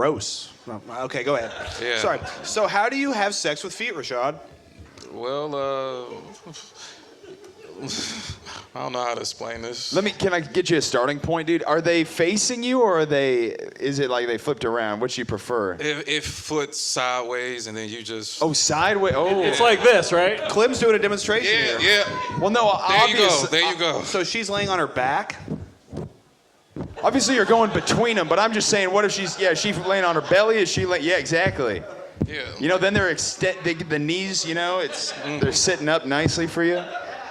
Gross. Okay, go ahead. Yeah. Sorry. So how do you have sex with feet, Rashad? Well, I don't know how to explain this. Can I get you a starting point, dude? Are they facing you, or is it like they flipped around? Which you prefer? If foot sideways and then you just. Oh, sideways. Oh. It's like this, right? Clem's doing a demonstration Yeah, here. yeah. Well, no, There you go. So she's laying on her back? obviously you're going between them, but I'm just saying, what if she's laying on her belly? Is she yeah, exactly. Yeah. You know, then they're the knees, they're sitting up nicely for you.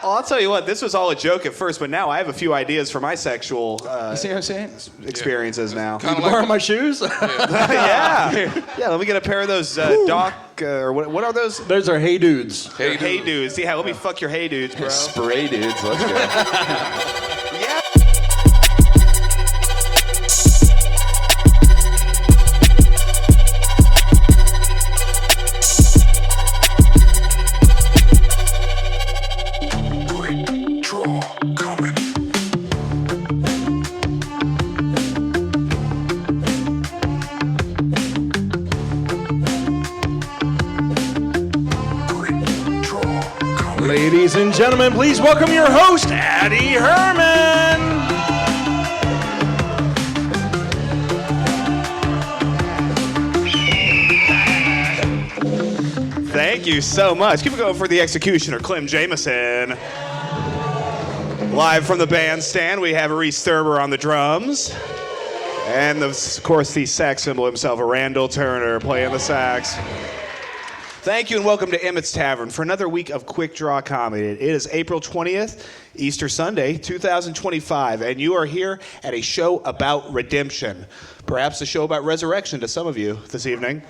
Well, I'll tell you what, this was all a joke at first, but now I have a few ideas for my sexual You see what I'm saying? experiences now. Kinda You like borrow my shoes? Yeah. Yeah, let me get a pair of those or what are those? Those are Hey Dudes. Hey dudes. Yeah, let me fuck your hey dudes, bro. Spray dudes, let's go. Yeah. Quik Draw coming. Quik Draw coming. Ladies and gentlemen, please welcome your host, Addy Herman. Thank you so much. Keep it going for the executioner, Clem, Jameson. Live from the bandstand, we have Reese Thurber on the drums. And, of course, the sax symbol himself, Randall Turner, playing the sax. Thank you and welcome to Emmett's Tavern for another week of Quik Draw Comedy. It is April 20th, Easter Sunday, 2025, and you are here at a show about redemption. Perhaps a show about resurrection to some of you this evening.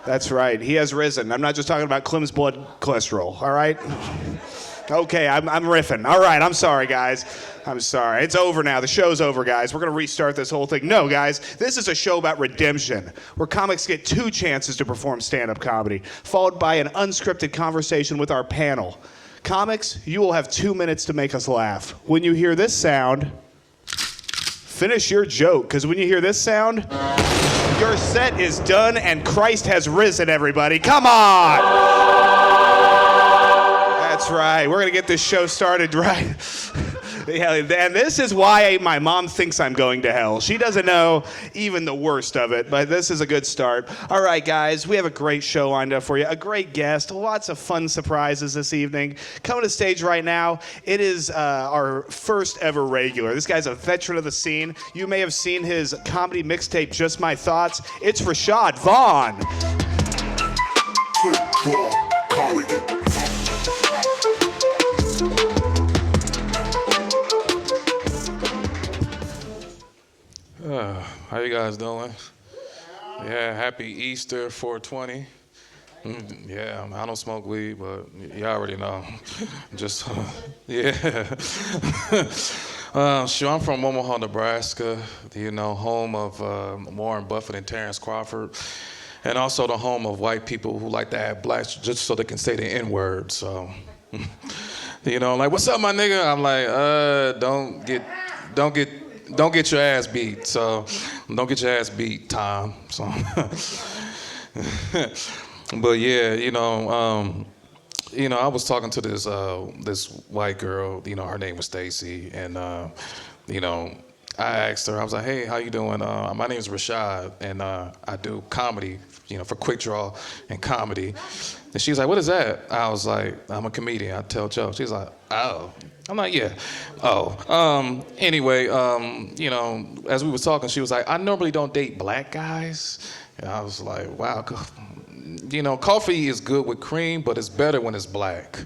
That's right, he has risen. I'm not just talking about Clem's blood cholesterol, all right? Okay, I'm riffing. All right, I'm sorry, guys. I'm sorry. It's over now. The show's over, guys. We're going to restart this whole thing. No, guys, this is a show about redemption, where comics get 2 chances to perform stand-up comedy, followed by an unscripted conversation with our panel. Comics, you will have 2 minutes to make us laugh. When you hear this sound, finish your joke, because when you hear this sound, your set is done and Christ has risen, everybody. Come on! That's right. We're going to get this show started right. Yeah, and this is why my mom thinks I'm going to hell. She doesn't know even the worst of it, but this is a good start. All right, guys, we have a great show lined up for you. A great guest, lots of fun surprises this evening. Coming to stage right now, it is our first ever regular. This guy's a veteran of the scene. You may have seen his comedy mixtape, Just My Thoughts. It's Rashad Vaughn. Quik Draw comedy. How you guys doing? Yeah, happy Easter 420. Yeah, I don't smoke weed, but you already know. Just, yeah. Sure, I'm from Omaha, Nebraska, home of Warren Buffett and Terrence Crawford, and also the home of white people who like to add blacks just so they can say the N-word, so. Like, what's up, my nigga? I'm like, don't get your ass beat. So don't get your ass beat, Tom. So, but yeah, I was talking to this white girl. Her name was Stacy, and I asked her. I was like, "Hey, how you doing? My name is Rashad, and I do comedy. For Quik Draw and comedy." And she's like, "What is that?" I was like, "I'm a comedian. I tell jokes." She's like, "Oh." I'm like, "Yeah." Oh. Anyway, as we were talking, she was like, "I normally don't date black guys." And I was like, "Wow." Coffee is good with cream, but it's better when it's black.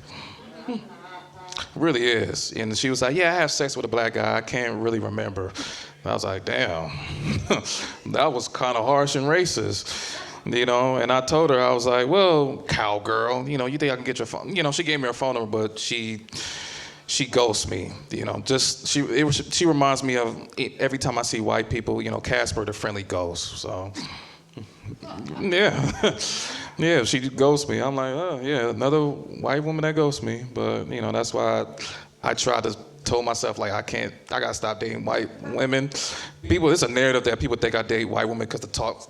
Really is. And she was like, "Yeah, I have sex with a black guy. I can't really remember." And I was like, "Damn." That was kind of harsh and racist. And I told her, I was like, "Well, cowgirl, you think I can get your phone?" She gave me her phone number, but she ghosts me, she reminds me of every time I see white people, Casper the Friendly Ghost. So, yeah, yeah, she ghosts me. I'm like, oh yeah, another white woman that ghosts me. But that's why I try to told myself like I gotta stop dating white women. People, it's a narrative that people think I date white women because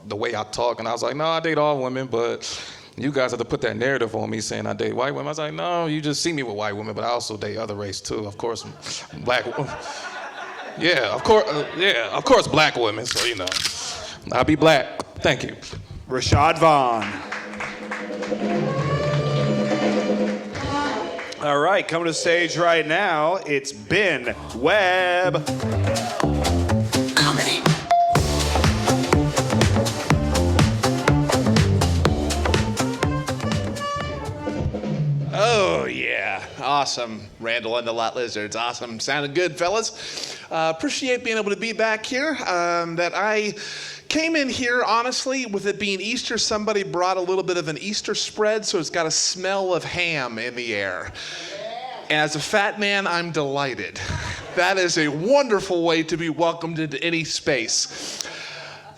the way I talk, and I was like, no, I date all women, but you guys have to put that narrative on me saying I date white women. I was like, no, you just see me with white women, but I also date other race too. Of course, black. Yeah, of course, black women. So you know, I'll be black. Thank you. Rashad Vaughn. All right, coming to the stage right now, it's Ben Webb. Comedy. Oh, yeah. Awesome. Randall and the Lot Lizards. Awesome. Sounded good, fellas. Appreciate being able to be back here. That I came in here, honestly, with it being Easter, somebody brought a little bit of an Easter spread, so it's got a smell of ham in the air. And as a fat man, I'm delighted. That is a wonderful way to be welcomed into any space.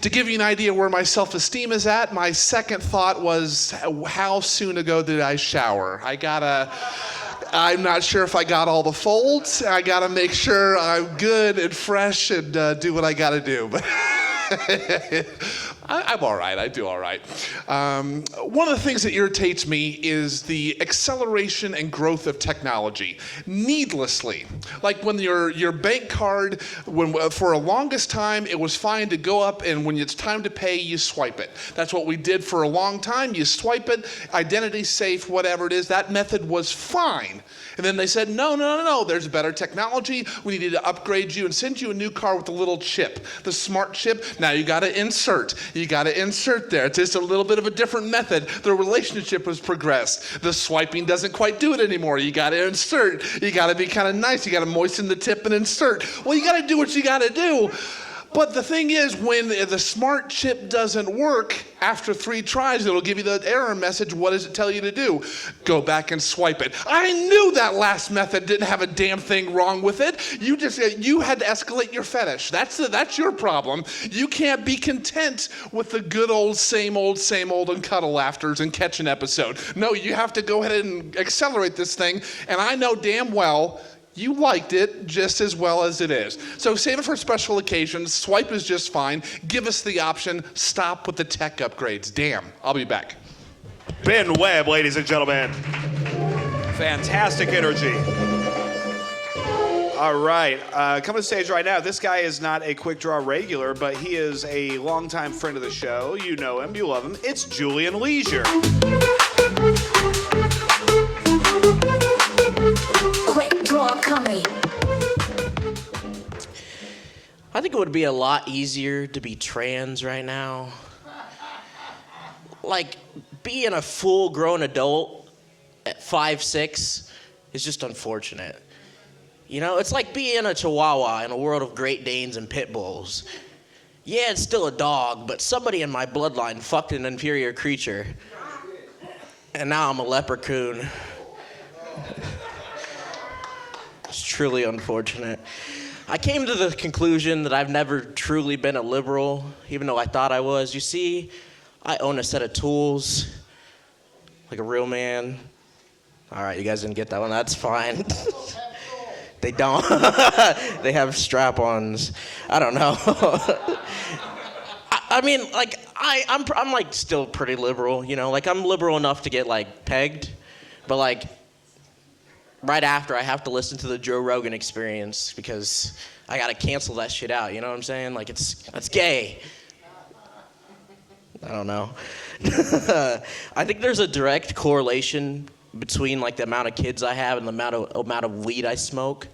To give you an idea where my self-esteem is at, my second thought was, how soon ago did I shower? I'm not sure if I got all the folds. I gotta make sure I'm good and fresh and do what I gotta do. But I'm all right. I do all right. One of the things that irritates me is the acceleration and growth of technology, needlessly. Like when your bank card, for a longest time, it was fine to go up and when it's time to pay, you swipe it. That's what we did for a long time. You swipe it, identity safe, whatever it is. That method was fine. And then they said, no, there's better technology. We need to upgrade you and send you a new car with a little chip, the smart chip. Now you got to insert. You got to insert there. It's just a little bit of a different method. The relationship has progressed. The swiping doesn't quite do it anymore. You got to insert. You got to be kind of nice. You got to moisten the tip and insert. Well, you got to do what you got to do. But the thing is, when the smart chip doesn't work, after 3 tries, it'll give you the error message. What does it tell you to do? Go back and swipe it. I knew that last method didn't have a damn thing wrong with it. You had to escalate your fetish. That's your problem. You can't be content with the good old, same old, and cuddle laughters and catch an episode. No, you have to go ahead and accelerate this thing. And I know damn well you liked it just as well as it is. So save it for special occasions. Swipe is just fine. Give us the option. Stop with the tech upgrades. Damn. I'll be back. Ben Webb, ladies and gentlemen. Fantastic energy. All right, coming to the stage right now. This guy is not a Quik Draw regular, but he is a longtime friend of the show. You know him, you love him. It's Julian Leisure. Quik Draw comedy. I think it would be a lot easier to be trans right now. Like, being a full-grown adult at 5'6" is just unfortunate. You know, it's like being a Chihuahua in a world of Great Danes and Pit Bulls. Yeah, it's still a dog, but somebody in my bloodline fucked an inferior creature. And now I'm a leprechaun. It's truly unfortunate. I came to the conclusion that I've never truly been a liberal, even though I thought I was. You see, I own a set of tools, like a real man. All right, you guys didn't get that one. That's fine. They don't. They have strap-ons. I don't know. I mean, like, I'm like still pretty liberal, you know? Like, I'm liberal enough to get, like, pegged, but, like, right after I have to listen to the Joe Rogan Experience because I gotta cancel that shit out, you know what I'm saying? Like, it's gay. I don't know. I think there's a direct correlation between, like, the amount of kids I have and the amount of weed I smoke,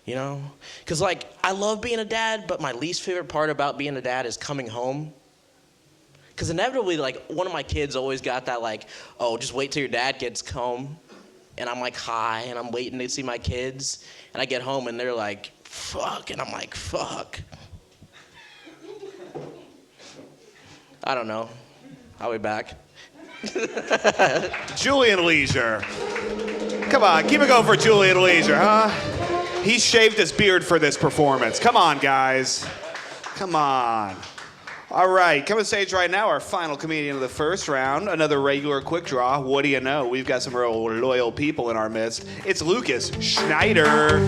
you know? Because, like, I love being a dad, but my least favorite part about being a dad is coming home. Because inevitably, like, one of my kids always got that, like, oh, just wait till your dad gets home. And I'm, like, high, and I'm waiting to see my kids. And I get home, and they're like, fuck. And I'm like, fuck. I don't know. I'll be back. Julian Leisure. Come on, keep it going for Julian Leisure, huh? He shaved his beard for this performance. Come on, guys. Come on. All right, coming to stage right now, our final comedian of the first round, another regular Quik Draw. What do you know? We've got some real loyal people in our midst. It's Lucas Schneider.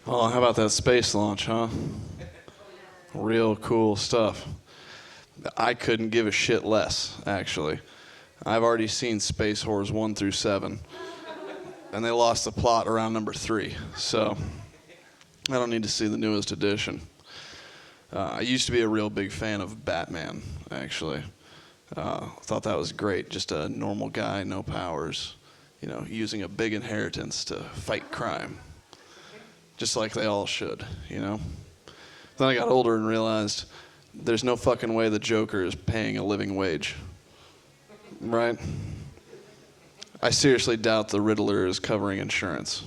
Oh, how about that space launch, huh? Real cool stuff. I couldn't give a shit less, actually. I've already seen Space Whores 1 through 7, and they lost the plot around number 3, so I don't need to see the newest edition. I used to be a real big fan of Batman, actually. Thought that was great. Just a normal guy, no powers, using a big inheritance to fight crime. Just like they all should, Then I got older and realized there's no fucking way the Joker is paying a living wage. Right? I seriously doubt the Riddler is covering insurance.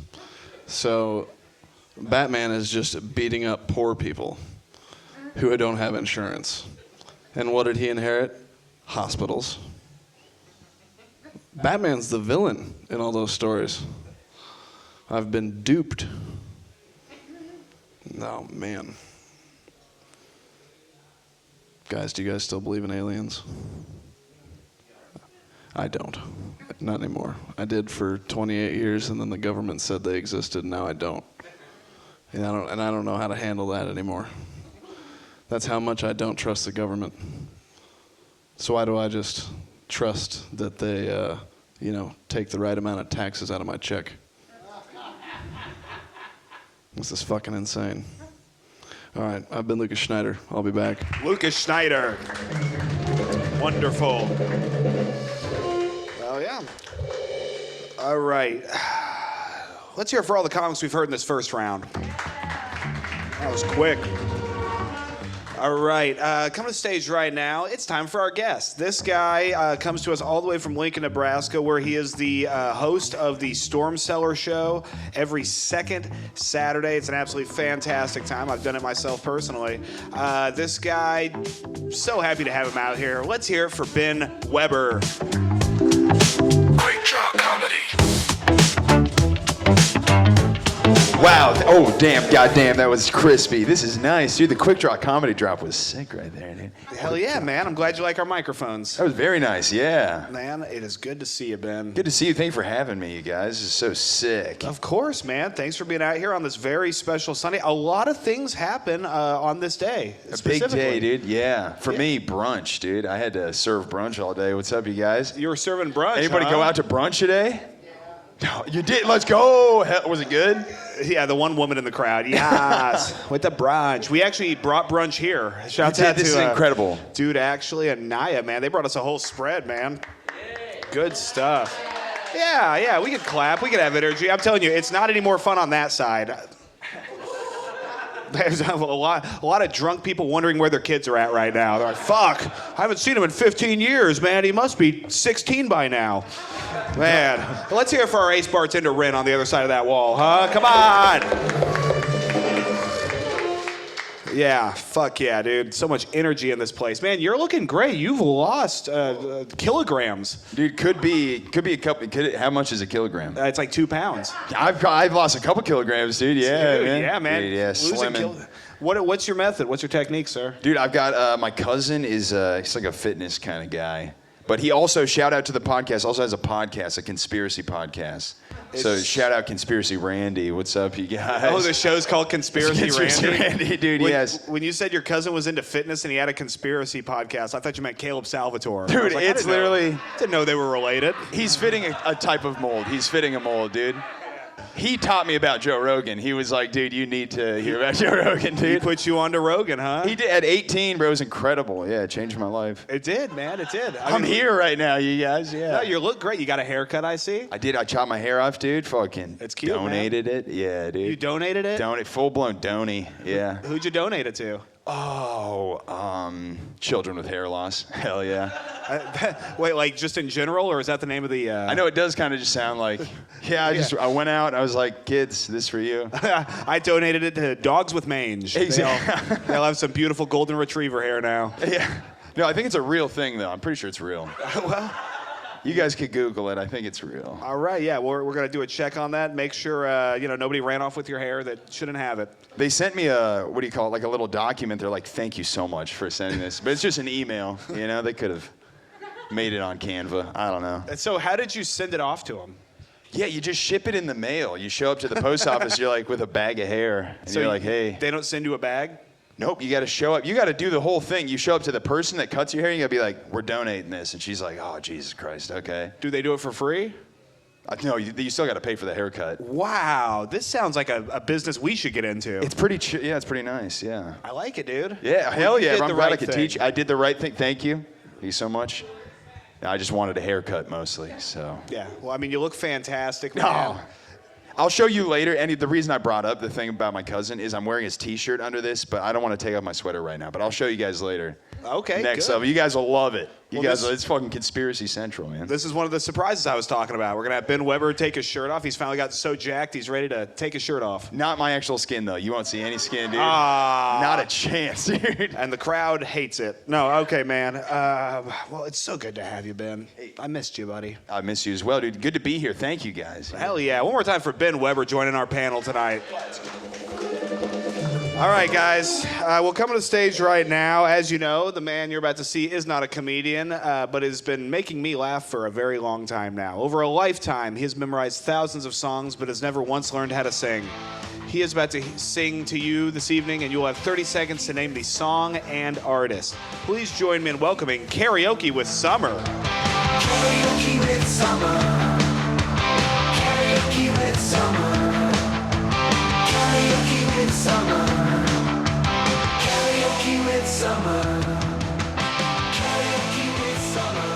So Batman is just beating up poor people who don't have insurance. And what did he inherit? Hospitals. Batman's the villain in all those stories. I've been duped. Oh, man. Guys, do you guys still believe in aliens? I don't. Not anymore. I did for 28 years, and then the government said they existed, and now I don't. And I don't know how to handle that anymore. That's how much I don't trust the government. So why do I just trust that they, take the right amount of taxes out of my check? This is fucking insane. All right, I've been Lucas Schneider. I'll be back. Lucas Schneider. Wonderful. Oh, yeah. All right. Let's hear it for all the comics we've heard in this first round. That was quick. All right, coming to the stage right now, it's time for our guest. This guy comes to us all the way from Lincoln, Nebraska, where he is the host of the Storm Cellar Show every second Saturday. It's an absolutely fantastic time. I've done it myself personally. This guy, so happy to have him out here. Let's hear it for Ben Weber. Quik Draw Comedy. Wow. Oh, damn. Goddamn, that was crispy. This is nice, dude. The Quik Draw comedy drop was sick right there, dude. Hell yeah, man. I'm glad you like our microphones. That was very nice, yeah. Man, it is good to see you, Ben. Good to see you. Thank you for having me, you guys. This is so sick. Of course, man. Thanks for being out here on this very special Sunday. A lot of things happen on this day. A big day, dude. Yeah. For me, brunch, dude. I had to serve brunch all day. What's up, you guys? You were serving brunch, Anybody go out to brunch today? No, you did. Let's go. Hell, was it good? Yeah, the one woman in the crowd. Yes, with the brunch. We actually brought brunch here. Shouts out to this is incredible. Dude, actually, and Naya, man. They brought us a whole spread, man. Good stuff. Yeah, we could clap. We could have energy. I'm telling you, it's not any more fun on that side. There's a lot of drunk people wondering where their kids are at right now. They're like, fuck, I haven't seen him in 15 years, man. He must be 16 by now. Man, let's hear it for our ace bartender, Rin, on the other side of that wall, huh? Come on. Yeah, fuck yeah, dude. So much energy in this place. Man, you're looking great. You've lost kilograms. Dude, could be a couple. How much is a kilogram? It's like 2 pounds. I've lost a couple kilograms, dude. Yeah, Dude, man. yeah, man. Dude, yeah, Losing slimming. What's your method? What's your technique, sir? Dude, I've got my cousin is he's like a fitness kind of guy, but he also, shout out to the podcast, also has a podcast, a conspiracy podcast. So shout out Conspiracy Randy. What's up, you guys? Oh, the show's called Conspiracy Randy? Dude, yes. When you said your cousin was into fitness and he had a conspiracy podcast, I thought you meant Caleb Salvatore. Dude, like, it's literally... Didn't know they were related. He's fitting a type of mold. He's fitting a mold, dude. He taught me about Joe Rogan. He was like, dude, you need to hear about Joe Rogan, dude. He put you onto Rogan, huh? He did at 18, bro. It was incredible. Yeah, it changed my life. It did, man. It did. I'm here right now, you guys. Yeah. No, you look great. You got a haircut, I see. I did. I chopped my hair off, dude. Fucking. It's cute, donated it. Yeah, dude. You donated it? Full-blown donny. Yeah. Who'd you donate it to? Oh, children with hair loss. Hell yeah. Wait, like just in general, or is that the name of the? I know it does kind of just sound like. Yeah, I went out and I was like, kids, this for you. I donated it to Dogs with Mange. Exactly. They'll have some beautiful golden retriever hair now. Yeah. No, I think it's a real thing though. I'm pretty sure it's real. Well. You guys could Google it. I think it's real. All right, yeah. We're going to do a check on that. Make sure, nobody ran off with your hair that shouldn't have it. They sent me like a little document. They're like, thank you so much for sending this. But it's just an email. They could have made it on Canva. I don't know. And so how did you send it off to them? Yeah, you just ship it in the mail. You show up to the post office, you're like with a bag of hair, and So you're like, hey. They don't send you a bag? Nope, you got to show up. You got to do the whole thing. You show up to the person that cuts your hair, you got to be like, we're donating this. And she's like, oh, Jesus Christ, okay. Do they do it for free? No, you still got to pay for the haircut. Wow, this sounds like a business we should get into. It's pretty, it's pretty nice, yeah. I like it, dude. Yeah, hell You yeah. did I'm the glad I right could thing. teach. I did the right thing. Thank you. Thank you so much. I just wanted a haircut mostly, so. Yeah, well, I mean, you look fantastic, man. No. I'll show you later. And the reason I brought up the thing about my cousin is I'm wearing his T-shirt under this, but I don't want to take off my sweater right now. But I'll show you guys later. Okay, Next good. up, you guys will love it. It's fucking conspiracy central, man. This is one of the surprises I was talking about. We're going to have Ben Weber take his shirt off. He's finally got so jacked, he's ready to take his shirt off. Not my actual skin, though. You won't see any skin, dude. Ah. Not a chance, dude. And the crowd hates it. No, okay, man. Well, it's so good to have you, Ben. I missed you, buddy. I miss you as well, dude. Good to be here. Thank you, guys. Hell yeah. One more time for Ben Weber joining our panel tonight. All right, guys. We'll come to the stage right now. As you know, the man you're about to see is not a comedian, but has been making me laugh for a very long time now. Over a lifetime, he has memorized thousands of songs, but has never once learned how to sing. He is about to sing to you this evening, and you'll have 30 seconds to name the song and artist. Please join me in welcoming Karaoke with Summer. Karaoke with Summer. Karaoke with Summer. Karaoke with Summer. Karaoke with Summer. Karaoke with Summer.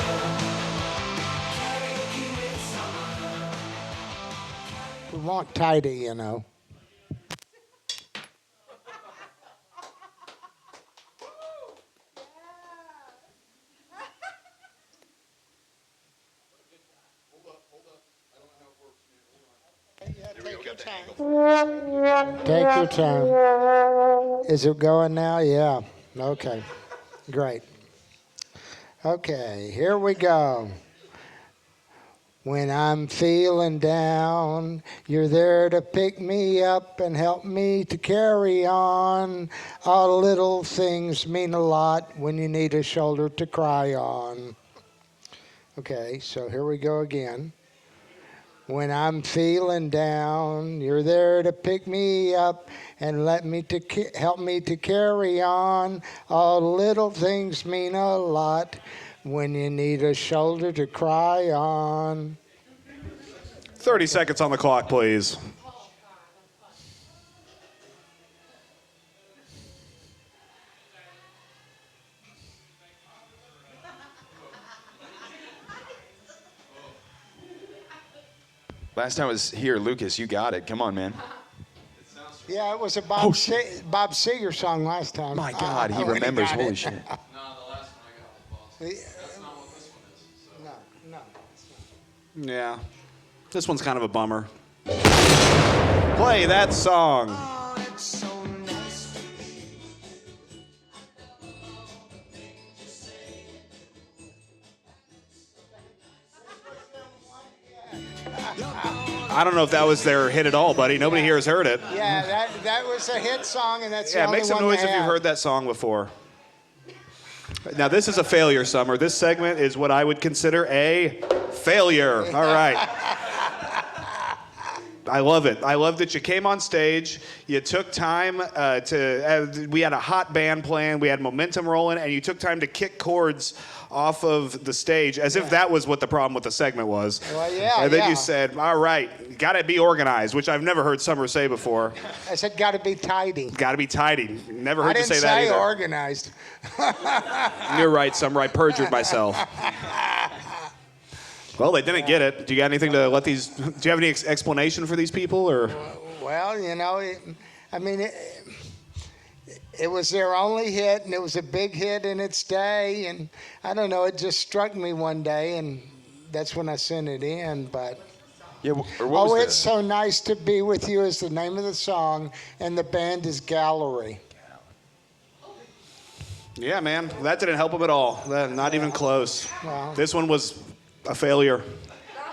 Karaoke with Summer. We want tidy, you know. Take your time. Is it going now? Yeah. Okay. Great. Okay, here we go. When I'm feeling down, you're there to pick me up and help me to carry on. All little things mean a lot when you need a shoulder to cry on. Okay, so here we go again. When I'm feeling down, you're there to pick me up and help me to carry on. All little things mean a lot when you need a shoulder to cry on. 30 seconds on the clock, please. Last time I was here, Lucas, you got it. Come on, man. Yeah, it was a Bob Seger song last time. My God, he when remembers. got Holy it. shit. No, the last one I got was Boss. That's not what this one is. So. No. It's not. Yeah. This one's kind of a bummer. Play that song. I don't know if that was their hit at all, buddy. Nobody here has heard it. Yeah, that was a hit song, and that's the Yeah, only make some one noise they if you've have. heard that song before. Now, this is a failure, Summer. This segment is what I would consider a failure. All right. I love it. I love that you came on stage. You took time we had a hot band playing. We had momentum rolling, and you took time to kick chords off of the stage as if that was what the problem with the segment was. Well, yeah, and then yeah. you said, all right, got to be organized, which I've never heard Summer say before. I said, got to be tidy. Got to be tidy. Never I heard you didn't say that either. organized. You're right, Summer. I perjured myself. Well, they didn't get it. Do you got anything to let these? Do you have any explanation for these people, or? Well, you know, it was their only hit, and it was a big hit in its day, and I don't know, it just struck me one day, and that's when I sent it in, but... Yeah, or what was It's So Nice to Be With You is the name of the song, and the band is Gallery. Yeah, man, that didn't help him at all. Not even close. Well. This one was a failure.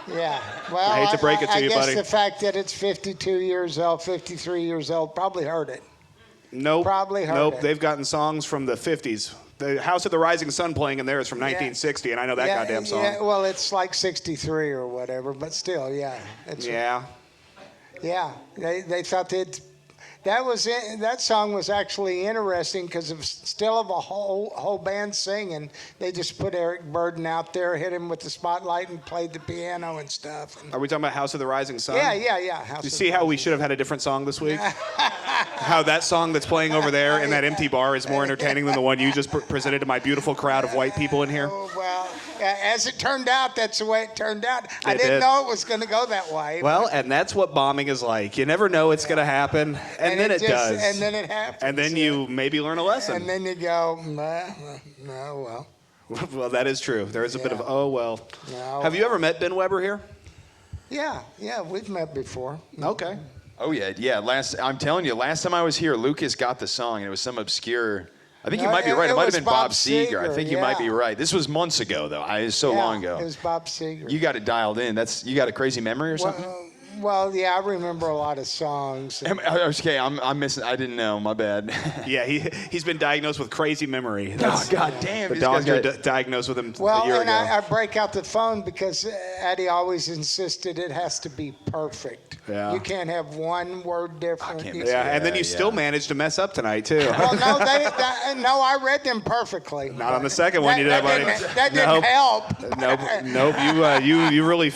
Yeah, well, I hate to break it to I you, guess buddy. the fact that it's 52 years old, 53 years old, probably hurt it. Nope. Probably heard Nope. it. They've gotten songs from the 50s. The House of the Rising Sun playing in there is from 1960, and I know that goddamn song. Yeah, well, it's like 63 or whatever, but still, yeah. Yeah. Yeah, they thought that song was actually interesting because still of a whole band singing. They just put Eric Burden out there, hit him with the spotlight, and played the piano and stuff. Are we talking about House of the Rising Sun? Yeah. You see how we should have had a different song this week? How that song that's playing over there in that empty bar is more entertaining than the one you just presented to my beautiful crowd of white people in here? Oh, well, as it turned out, that's the way it turned out. I It didn't did. know it was going to go that way. Well, and that's what bombing is like. You never know it's going to happen, and then it does. And then it happens. And then you maybe learn a lesson. And then you go, no, well. Well, that is true. There is a bit of, oh, well. No. Have you ever met Ben Weber here? Yeah, we've met before. Okay. Oh yeah. I'm telling you, last time I was here, Lucas got the song, and it was some obscure. I think you No, might be right. It might have was been Bob Seger, Seger. I think you might be yeah. right. This was months ago, though. It's so long ago. It was Bob Seger. You got it dialed in. You got a crazy memory or something? Well, yeah, I remember a lot of songs. Okay, I'm missing. I didn't know. My bad. Yeah, he's been diagnosed with crazy memory. Oh, God damn. The This guy's doctor got- diagnosed with him Well, a year and ago. I break out the phone because Addy always insisted it has to be perfect. Yeah. You can't have one word different. can't You- miss Yeah, and then you Yeah, still yeah. managed to mess up tonight, too. Well, no, no, I read them perfectly. Not on the second one, you did, buddy. That didn't help. Nope. You really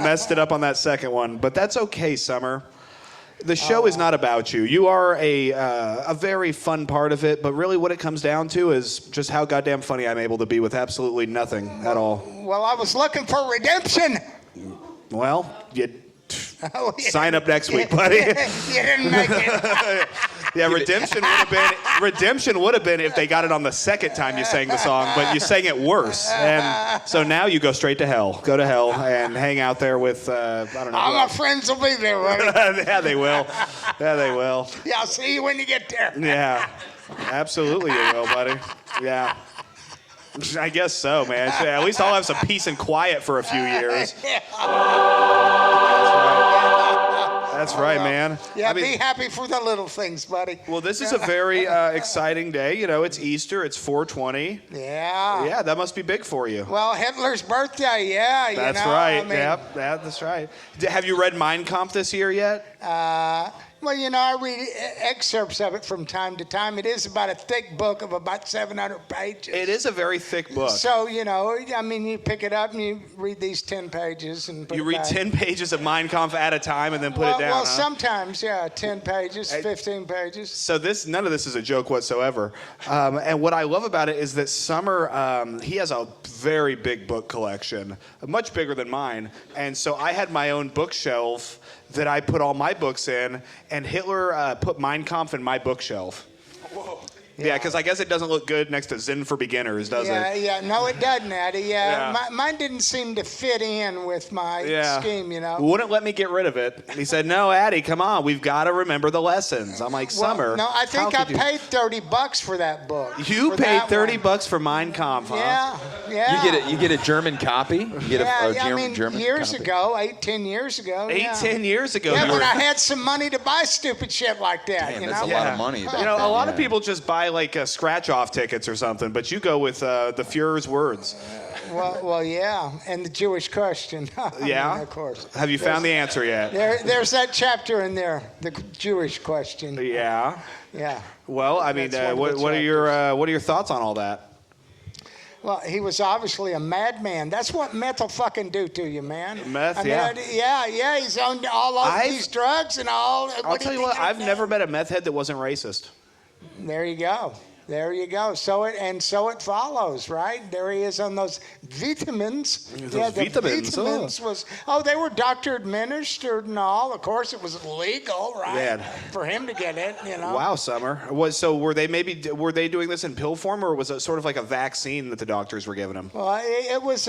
messed it up on that second one. But that's okay, Summer. The show is not about you. You are a very fun part of it, but really what it comes down to is just how goddamn funny I'm able to be with absolutely nothing at all. Well, I was looking for redemption. Well, you Oh, yeah. sign up next week, buddy. You didn't make it. Yeah, redemption would have been if they got it on the second time you sang the song, but you sang it worse, and so now you go straight to hell. Go to hell and hang out there with I don't know. All my friends will be there, buddy. Yeah, they will. Yeah, they will. Yeah, I'll see you when you get there. Yeah, absolutely you will, buddy. Yeah. I guess so, man. At least I'll have some peace and quiet for a few years. That's right, man. Yeah, I mean, be happy for the little things, buddy. well, this is a very exciting day. You know, it's Easter. It's 420. Yeah. Yeah, that must be big for you. Well, Hitler's birthday, yeah. That's you know, right. I mean, Yep, that's right. Have you read Mein Kampf this year yet? Well, you know, I read excerpts of it from time to time. It is about a thick book of about 700 pages. It is a very thick book. So, you know, I mean, you pick it up and you read these 10 pages and put You it read back. 10 pages of Mein Kampf at a time and then put it down. Well, huh? sometimes, yeah, 10 pages, 15 pages. So none of this is a joke whatsoever. And what I love about it is that Summer, he has a very big book collection, much bigger than mine. And so I had my own bookshelf that I put all my books in, and Hitler put Mein Kampf in my bookshelf. Whoa. Yeah, because I guess it doesn't look good next to Zen for Beginners, does it? Yeah, no, it doesn't, Addy. Yeah, Yeah. Mine didn't seem to fit in with my scheme, you know. Wouldn't let me get rid of it. He said, "No, Addy, come on, we've got to remember the lessons." I'm like, Summer. Well, no, I think how I could you-" paid $30 for that book. You for paid that $30 one. for Mein Kampf, huh? Yeah. You get a German copy. You get I mean, German years copy? ago, 10 years ago. 10 years ago. Yeah, you when were- I had some money to buy stupid shit like that. Damn, you that's know? a lot of money. back You know, then, a lot of yeah. people just buy like scratch-off tickets or something, but you go with the Fuhrer's words. Well, yeah, and the Jewish question. I mean, Yeah? of course. Have you found the answer yet? There's that chapter in there, the Jewish question. Yeah. Yeah. Well, I mean, That's one of the what are your thoughts on all that? Well, he was obviously a madman. That's what meth will fucking do to you, man. Meth, I mean, yeah. He's on all of these drugs and all. I'll tell you what, I've never met a meth head that wasn't racist. There you go. There you go. So it follows, right? There he is on those vitamins. Those the vitamins, vitamins they were doctor administered and all. Of course, it was legal, right? Man. For him to get it, you know. Wow, Summer. Were they doing this in pill form, or was it sort of like a vaccine that the doctors were giving him? Well, it was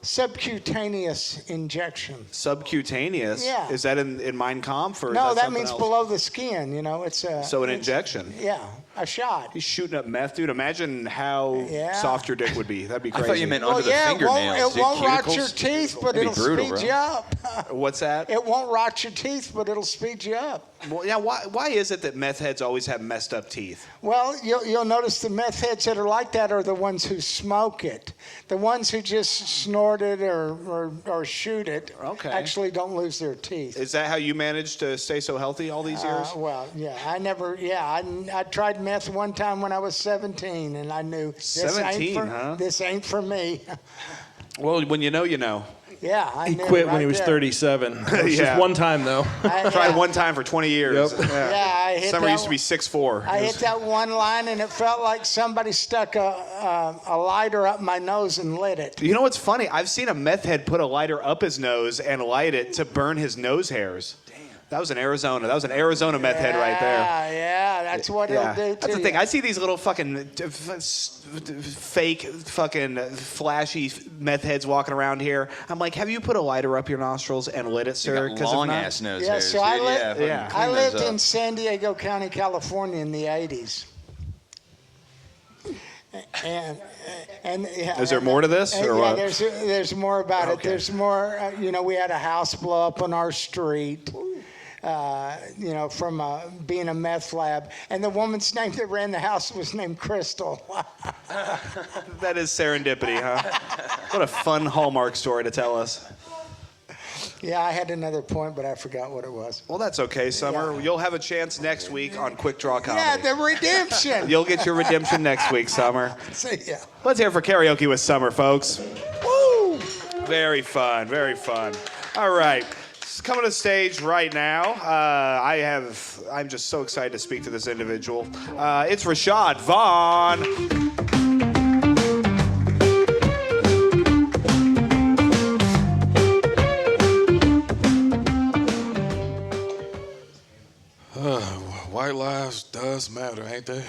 Subcutaneous injection. Subcutaneous? Yeah. Is that in Mein Kampf? Or is No, that something means else? below the skin. You know, it's a. So an it's- injection. Yeah, a shot. He's shooting up meth, dude. Imagine how Yeah. soft your dick would be. That'd be I crazy. thought you meant Well, under yeah, the fingernails. it won't dude. rot your Cuticles? teeth, but That'd be it'll brutal, speed bro. you up. What's that? It won't rot your teeth, but it'll speed you up. Well, yeah. Why is it that meth heads always have messed up teeth? Well, you'll notice the meth heads that are like that are the ones who smoke it. The ones who just snort it or shoot it actually don't lose their teeth. Is that how you managed to stay so healthy all these years? Well, yeah, I tried meth one time when I was 17, and I knew this 17, ain't for, huh? this ain't for me. Well, when you know, you know. Yeah, I He knew quit right when he was there. 37. It was Yeah. just one time, though. Tried one time for 20 years. Yep. Yeah, I hit Summer that used to be 6'4". I hit that one line, and it felt like somebody stuck a lighter up my nose and lit it. You know what's funny? I've seen a meth head put a lighter up his nose and light it to burn his nose hairs. That was in Arizona. That was an Arizona meth head right there. Yeah, that's what Yeah. it'll do That's to the thing. you. I see these little fucking fake fucking flashy meth heads walking around here. I'm like, have you put a lighter up your nostrils and lit it, sir? You 'Cause got if long not- ass nose Yeah, hairs. so I dude. lived, fucking Yeah. clean I those lived up. in San Diego County, California in the 80s. And yeah, Is there more to this, or yeah, what? there's more about it. Okay. There's more. We had a house blow up on our street. From being a meth lab, and the woman's name that ran the house was named Crystal. That is serendipity, huh? What a fun Hallmark story to tell us. Yeah, I had another point, but I forgot what it was. Well, that's okay, Summer. Yeah. You'll have a chance next week on Quik Draw Comedy. Yeah, the redemption. You'll get your redemption next week, Summer. See ya. Let's hear it for karaoke with Summer, folks. Woo! Very fun, very fun. All right. Coming to the stage right now, I'm just so excited to speak to this individual. It's Rashad Vaughn. White lives does matter, ain't they?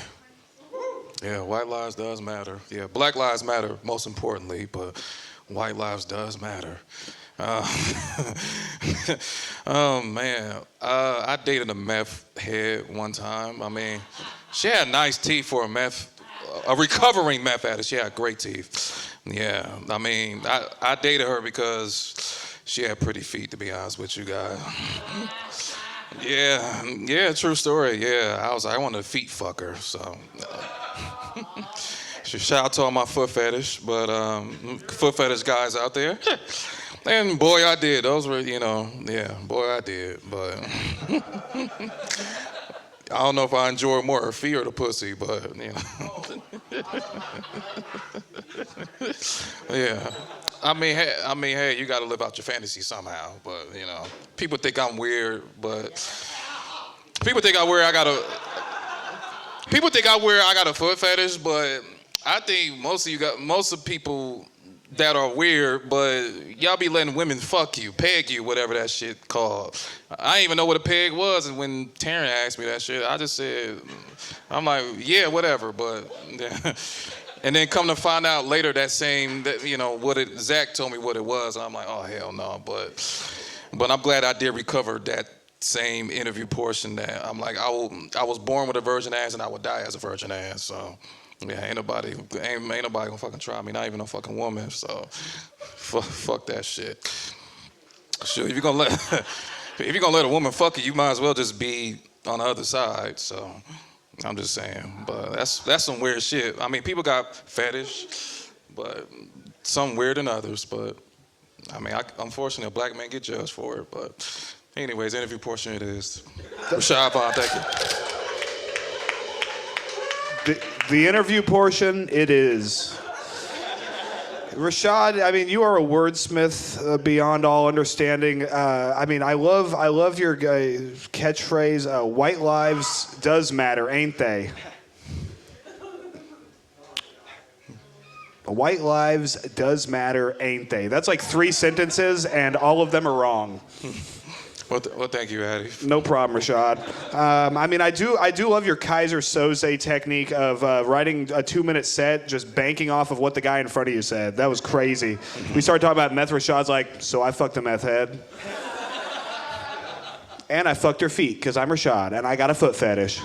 Yeah, white lives does matter. Yeah, black lives matter most importantly, but white lives does matter. Oh man, I dated a meth head one time. I mean, she had nice teeth for a recovering meth addict. She had great teeth. Yeah, I mean, I dated her because she had pretty feet, to be honest with you guys. Yeah, true story. Yeah, I wanted a feet fucker, so. Shout out to all my foot fetish, but foot fetish guys out there. And boy, I did. Those were, boy, I did. But I don't know if I enjoy more her feet or the pussy, but, Yeah. I mean, hey, you got to live out your fantasy somehow. But, people think I'm weird, but people think I got a foot fetish, but I think most of people that are weird, but y'all be letting women fuck you, peg you, whatever that shit called. I didn't even know what a peg was, and when Taryn asked me that shit, I just said, I'm like, yeah, whatever, but. And then come to find out later Zach told me what it was. I'm like, oh hell no, but I'm glad I did recover that same interview portion. That I'm like, I was born with a virgin ass and I would die as a virgin ass. So yeah, ain't nobody gonna fucking try me, not even a fucking woman. So fuck that shit. Sure, if you're gonna let a woman fuck you, you might as well just be on the other side. So. I'm just saying, but that's some weird shit. I mean, people got fetish, but some weirder than others. But I mean, unfortunately, a black man get judged for it. But anyways, interview portion it is. Rashad Vaughn, thank you. The interview portion it is. Rashad, I mean, you are a wordsmith beyond all understanding. I mean, I love your catchphrase, white lives does matter, ain't they? White lives does matter, ain't they? That's like 3 sentences, and all of them are wrong. Well, thank you, Addy. No problem, Rashad. I mean, I do love your Kaiser Soze technique of writing a 2-minute set, just banking off of what the guy in front of you said. That was crazy. We started talking about meth. Rashad's like, so I fucked a meth head. And I fucked her feet, because I'm Rashad, and I got a foot fetish.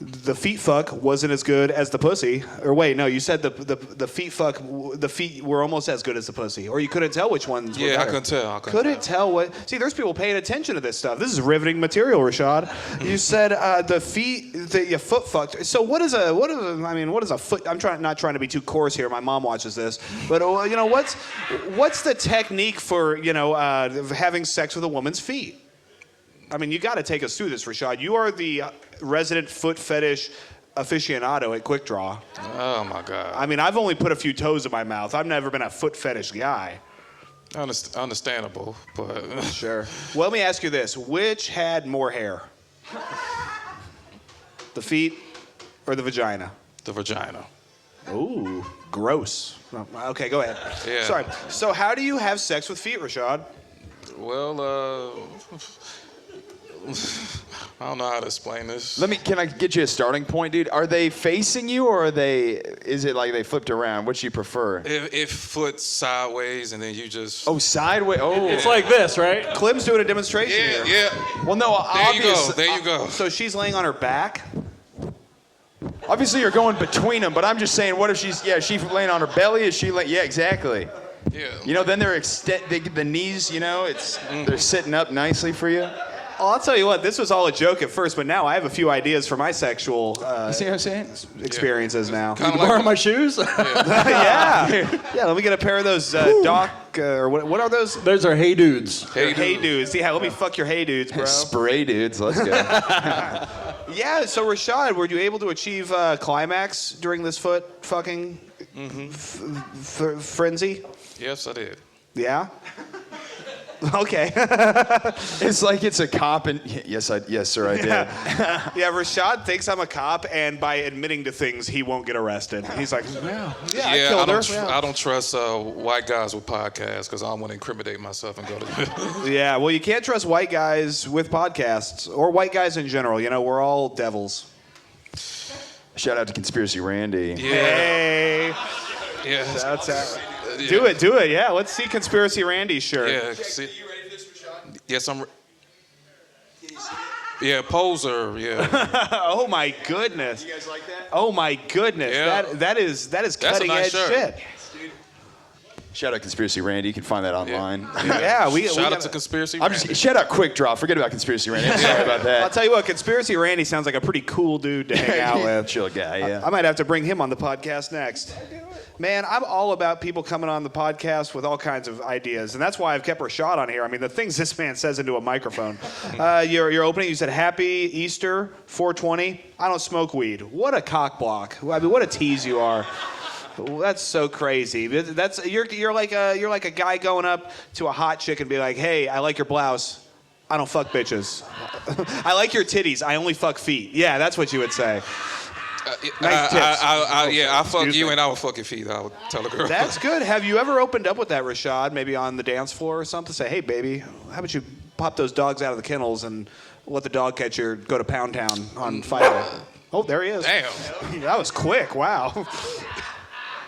The feet fuck wasn't as good as the pussy. Or wait, no, you said the feet fuck, the feet were almost as good as the pussy. Or you couldn't tell which ones were Yeah, I better. couldn't tell. Couldn't tell what. See, there's people paying attention to this stuff. This is riveting material, Rashad. You said the feet, your foot fucked. So what is a foot? I'm not trying to be too coarse here. My mom watches this, but what's the technique for having sex with a woman's feet? I mean, you got to take us through this, Rashad. You are the resident foot fetish aficionado at Quik Draw. Oh my God. I mean, I've only put a few toes in my mouth. I've never been a foot fetish guy. Understandable, but Sure. Well, let me ask you this: which had more hair, the feet or the vagina? the vagina. Ooh, gross. Okay, go ahead. Yeah. Sorry. So, how do you have sex with feet, Rashad? Well, I don't know how to explain this. Can I get you a starting point, dude? Are they facing you, or is it like they flipped around? Which you prefer? If foot sideways and then you just. Oh, sideways. Oh, It's like this, right? Clem's doing a demonstration Yeah, here. yeah. well, no, There you go. obviously. There you go. So she's laying on her back. Obviously, you're going between them, but I'm just saying, what if she's laying on her belly? Is she yeah, exactly. Yeah. Then they're the knees. They're sitting up nicely for you. Oh, I'll tell you what. This was all a joke at first, but now I have a few ideas for my sexual You see what I'm saying? experiences now. Kinda Borrow like my shoes? Yeah. Let me get a pair of those Doc or what are those? Those are hey dudes. Hey dudes. Yeah, let me fuck your hey dudes, bro. Spray dudes. Let's go. Yeah. So Rashad, were you able to achieve climax during this foot fucking frenzy? Yes, I did. Yeah. Okay. It's like it's a cop, and yes, sir, I did. Yeah, Rashad thinks I'm a cop, and by admitting to things, he won't get arrested. He's like, I killed her. I don't trust white guys with podcasts because I don't want to incriminate myself and go to. Yeah, well, you can't trust white guys with podcasts, or white guys in general. We're all devils. Shout out to Conspiracy Randy. Yeah. Hey. Yeah. That's out. Do it. Yeah, let's see Conspiracy Randy's shirt. Yeah. See, you ready for this, Rashad? Yes, I'm. Yeah, poser. Yeah. Oh my goodness. You guys like that? Oh my goodness. Yeah. That is cutting nice edge shirt. shit. Shout out Conspiracy Randy. You can find that online. Yeah, we Shout out gotta- to Conspiracy. I'm just shout out Quik Draw. Forget about Conspiracy Randy. I'm sorry about that. I'll tell you what, Conspiracy Randy sounds like a pretty cool dude to hang out with. Chill guy, yeah. I might have to bring him on the podcast next. Man, I'm all about people coming on the podcast with all kinds of ideas, and that's why I've kept Rashad on here. I mean, the things this man says into a microphone. Your opening, you said Happy Easter, 420. I don't smoke weed. What a cock block. I mean, what a tease you are. That's so crazy. You're like a guy going up to a hot chick and be like, "Hey, I like your blouse. I don't fuck bitches. I like your titties. I only fuck feet." Yeah, that's what you would say. Nice tips. I fuck Excuse you me. and I would fuck your feet. I would tell a girl. That's good. Have you ever opened up with that, Rashad? Maybe on the dance floor or something? Say, "Hey, baby, how about you pop those dogs out of the kennels and let the dog catcher go to Pound Town on Friday?" Oh, there he is. Damn. That was quick. Wow.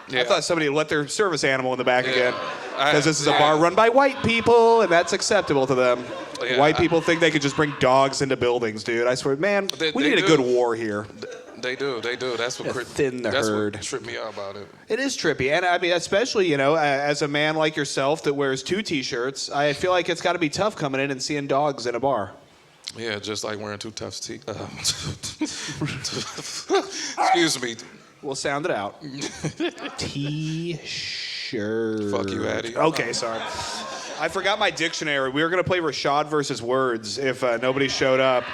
Yeah. I thought somebody let their service animal in the back Yeah. again. Because this is a bar run by white people, and that's acceptable to them. Yeah, White people think they could just bring dogs into buildings, dude. I swear, man, we they need a do. good war here. They do. That's what thin the herd. What tripped me out about it. It is trippy, and I mean, especially as a man like yourself that wears 2 T-shirts, I feel like it's got to be tough coming in and seeing dogs in a bar. Yeah, just like wearing 2 tough Excuse me. We'll sound it out. T-shirt. Fuck you, Addy. Okay, sorry. I forgot my dictionary. We were going to play Rashad versus words if nobody showed up.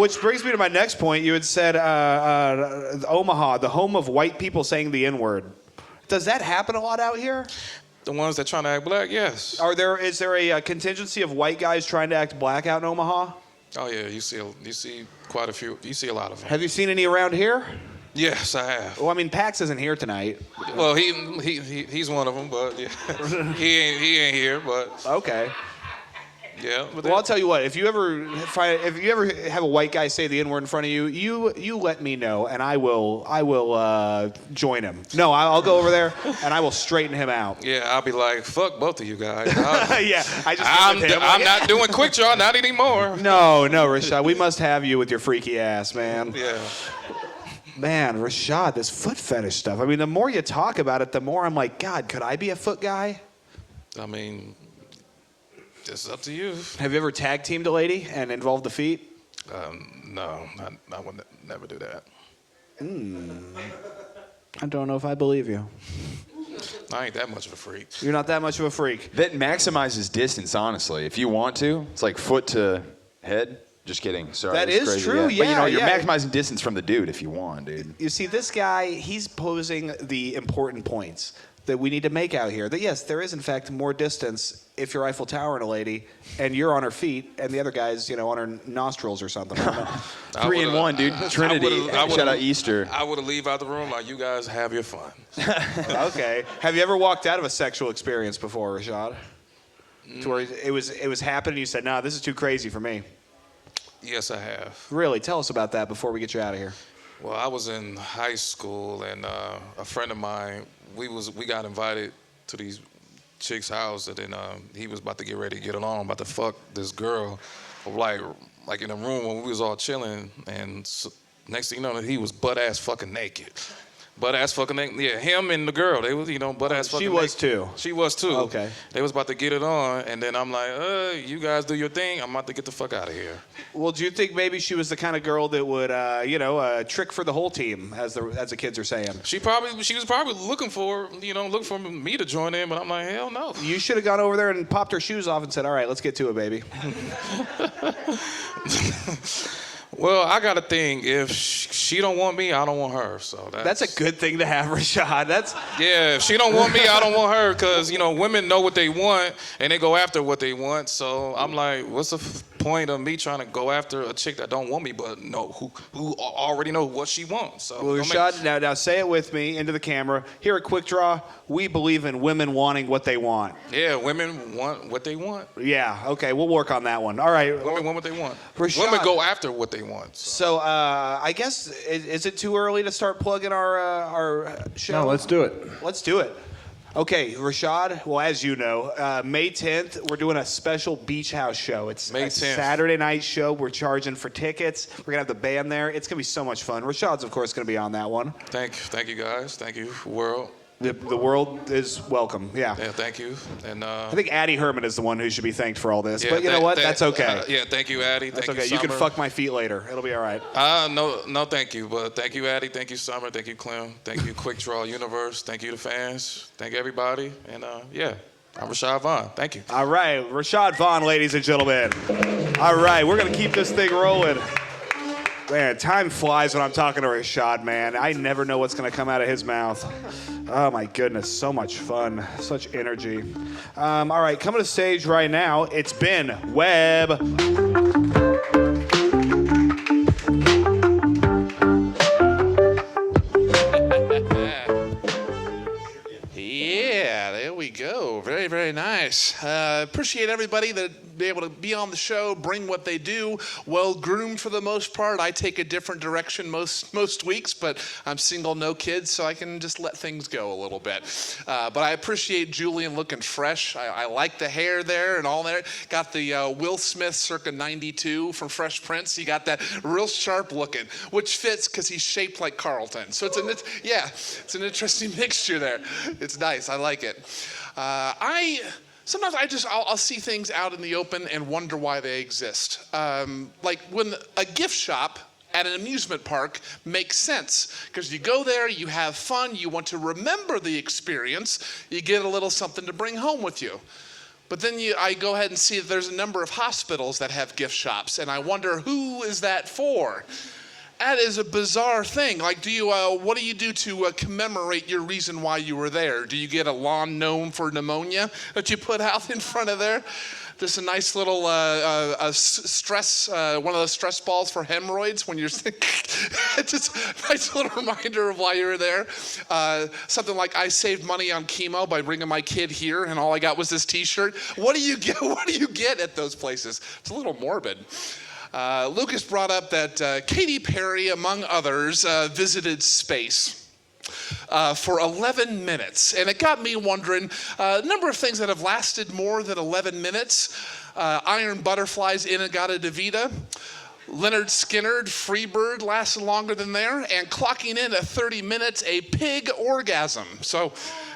Which brings me to my next point. You had said Omaha, the home of white people saying the N-word. Does that happen a lot out here? The ones that trying to act black, yes. Is there a contingency of white guys trying to act black out in Omaha? Oh yeah, you see quite a few. You see a lot of them. Have you seen any around here? Yes, I have. Well, I mean, Pax isn't here tonight. Well, he's one of them, but yeah. he ain't here, but Okay. Yeah. But Well, I'll tell you what. If you ever have a white guy say the N-word in front of you, you let me know, and I will join him. No, I'll go over there and I will straighten him out. yeah, I'll be like, fuck both of you guys. Yeah, I'm not doing Quik Draw, not anymore. No, Rashad, we must have you with your freaky ass, man. Yeah. Man, Rashad, this foot fetish stuff. I mean, the more you talk about it, the more I'm like, God, could I be a foot guy? I mean, it's up to you. Have you ever tag teamed a lady and involved the feet? No, I would never do that. I don't know if I believe you. I ain't that much of a freak. You're not that much of a freak. That maximizes distance, honestly. If you want to, it's like foot to head. Just kidding. Sorry. That that's is crazy. true, But you know, you're yeah. maximizing distance from the dude if you want, dude. You see, this guy, he's posing the important points that we need to make out here. That yes, there is in fact more distance if you're Eiffel Towering a lady and you're on her feet and the other guy's, on her nostrils or something. I don't know. 3 in 1, dude. Trinity. Shout out Easter. I would have leave out the room like, you guys have your fun. Okay. Have you ever walked out of a sexual experience before, Rashad? To where it was happening, you said, "No, this is too crazy for me." Yes, I have. Really? Tell us about that before we get you out of here. Well, I was in high school, and a friend of mine, we got invited to these chicks' house, and then he was about to get ready to get along, about to fuck this girl, like in a room when we was all chilling, and next thing you know, he was butt ass fucking naked. Butt ass fucking naked. Yeah, him and the girl, they was, butt ass fucking naked. She was too. She was too. Okay. They was about to get it on, and then I'm like, you guys do your thing. I'm about to get the fuck out of here. Well, do you think maybe she was the kind of girl that would, trick for the whole team, as the kids are saying? She was probably looking for me to join in, but I'm like, hell no. You should have gone over there and popped her shoes off and said, "All right, let's get to it, baby." Well, I got a thing. If she don't want me, I don't want her. So that's a good thing to have, Rashad. Yeah. If she don't want me, I don't want her, because women know what they want and they go after what they want. So I'm like, what's the point of me trying to go after a chick that don't want me, but who already know what she wants? So well, Rashad, now say it with me into the camera. Here at Quik Draw, we believe in women wanting what they want. Yeah, women want what they want. Yeah. Okay, we'll work on that one. All right. Women want what they want. Rashad, women go after what they want. So I guess is it too early to start plugging our show? No, let's do it. Let's do it. Okay, Rashad, well, as you know, May 10th, we're doing a special beach house show. It's May a 10th. Saturday night show. We're charging for tickets. We're going to have the band there. It's going to be so much fun. Rashad's, of course, going to be on that one. Thank you, guys. Thank you, world. The world is welcome, yeah. Yeah, thank you. And I think Addy Herman is the one who should be thanked for all this. yeah, but you know what? That's okay. Yeah, thank you, Addy. That's Thank okay. you, You can Summer. fuck my feet later. It'll be all right. No, thank you. But thank you, Addy. Thank you, Summer. Thank you, Clem. Thank you, Quik Draw Universe. Thank you, the fans. Thank you, everybody. And yeah, I'm Rashad Vaughn. Thank you. All right, Rashad Vaughn, ladies and gentlemen. All right, we're going to keep this thing rolling. Man, time flies when I'm talking to Rashad, man. I never know what's going to come out of his mouth. Oh, my goodness. So much fun. Such energy. All right, coming to stage right now, it's Ben Webb. Yeah, there we go. Very, very nice. Appreciate everybody that be able to be on the show, bring what they do. Well groomed for the most part. I take a different direction most weeks, but I'm single, no kids, so I can just let things go a little bit. But I appreciate Julian looking fresh. I like the hair there and all that. Got the Will Smith circa 92 from Fresh Prince. You got that real sharp looking, which fits because he's shaped like Carlton. So it's an interesting mixture there. It's nice. I like it. Sometimes I'll see things out in the open and wonder why they exist. Like when a gift shop at an amusement park makes sense because you go there, you have fun, you want to remember the experience, you get a little something to bring home with you. But then I go ahead and see that there's a number of hospitals that have gift shops, and I wonder, who is that for? That is a bizarre thing. Like, what do you do to commemorate your reason why you were there? Do you get a lawn gnome for pneumonia that you put out in front of there? just a nice little stress, one of those stress balls for hemorrhoids when you're just a nice little reminder of why you were there. Something like, I saved money on chemo by bringing my kid here, and all I got was this T-shirt. What do you get? What do you get at those places? It's a little morbid. Lucas brought up that Katy Perry, among others, visited space. For 11 minutes. And it got me wondering, a number of things that have lasted more than 11 minutes. Iron Butterfly's In-A-Gadda-Da-Vida. Leonard Skinner, Freebird lasted longer than there. And clocking in at 30 minutes, a pig orgasm. So,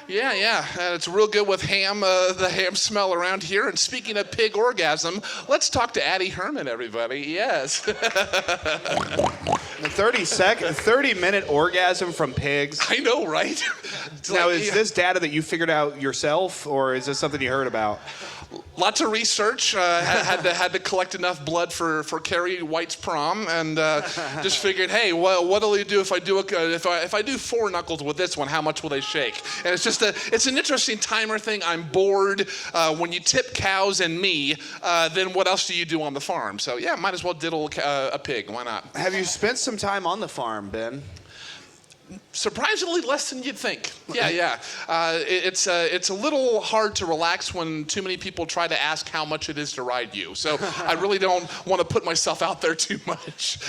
yeah, it's real good with ham, the ham smell around here. And speaking of pig orgasm, let's talk to Addy Herman, everybody. Yes. A 30-minute orgasm from pigs. I know, right? Now, is this data that you figured out yourself, or is this something you heard about? Lots of research. Had to collect enough blood for Carrie White's prom, and just figured, hey, what'll you do if I do if I do 4 knuckles with this one? How much will they shake? And it's just it's an interesting timer thing. I'm bored. When you tip cows and me, then what else do you do on the farm? So yeah, might as well diddle a pig. Why not? Have you spent some time on the farm, Ben? Surprisingly less than you'd think. Yeah. It's a little hard to relax when too many people try to ask how much it is to ride you. So I really don't want to put myself out there too much.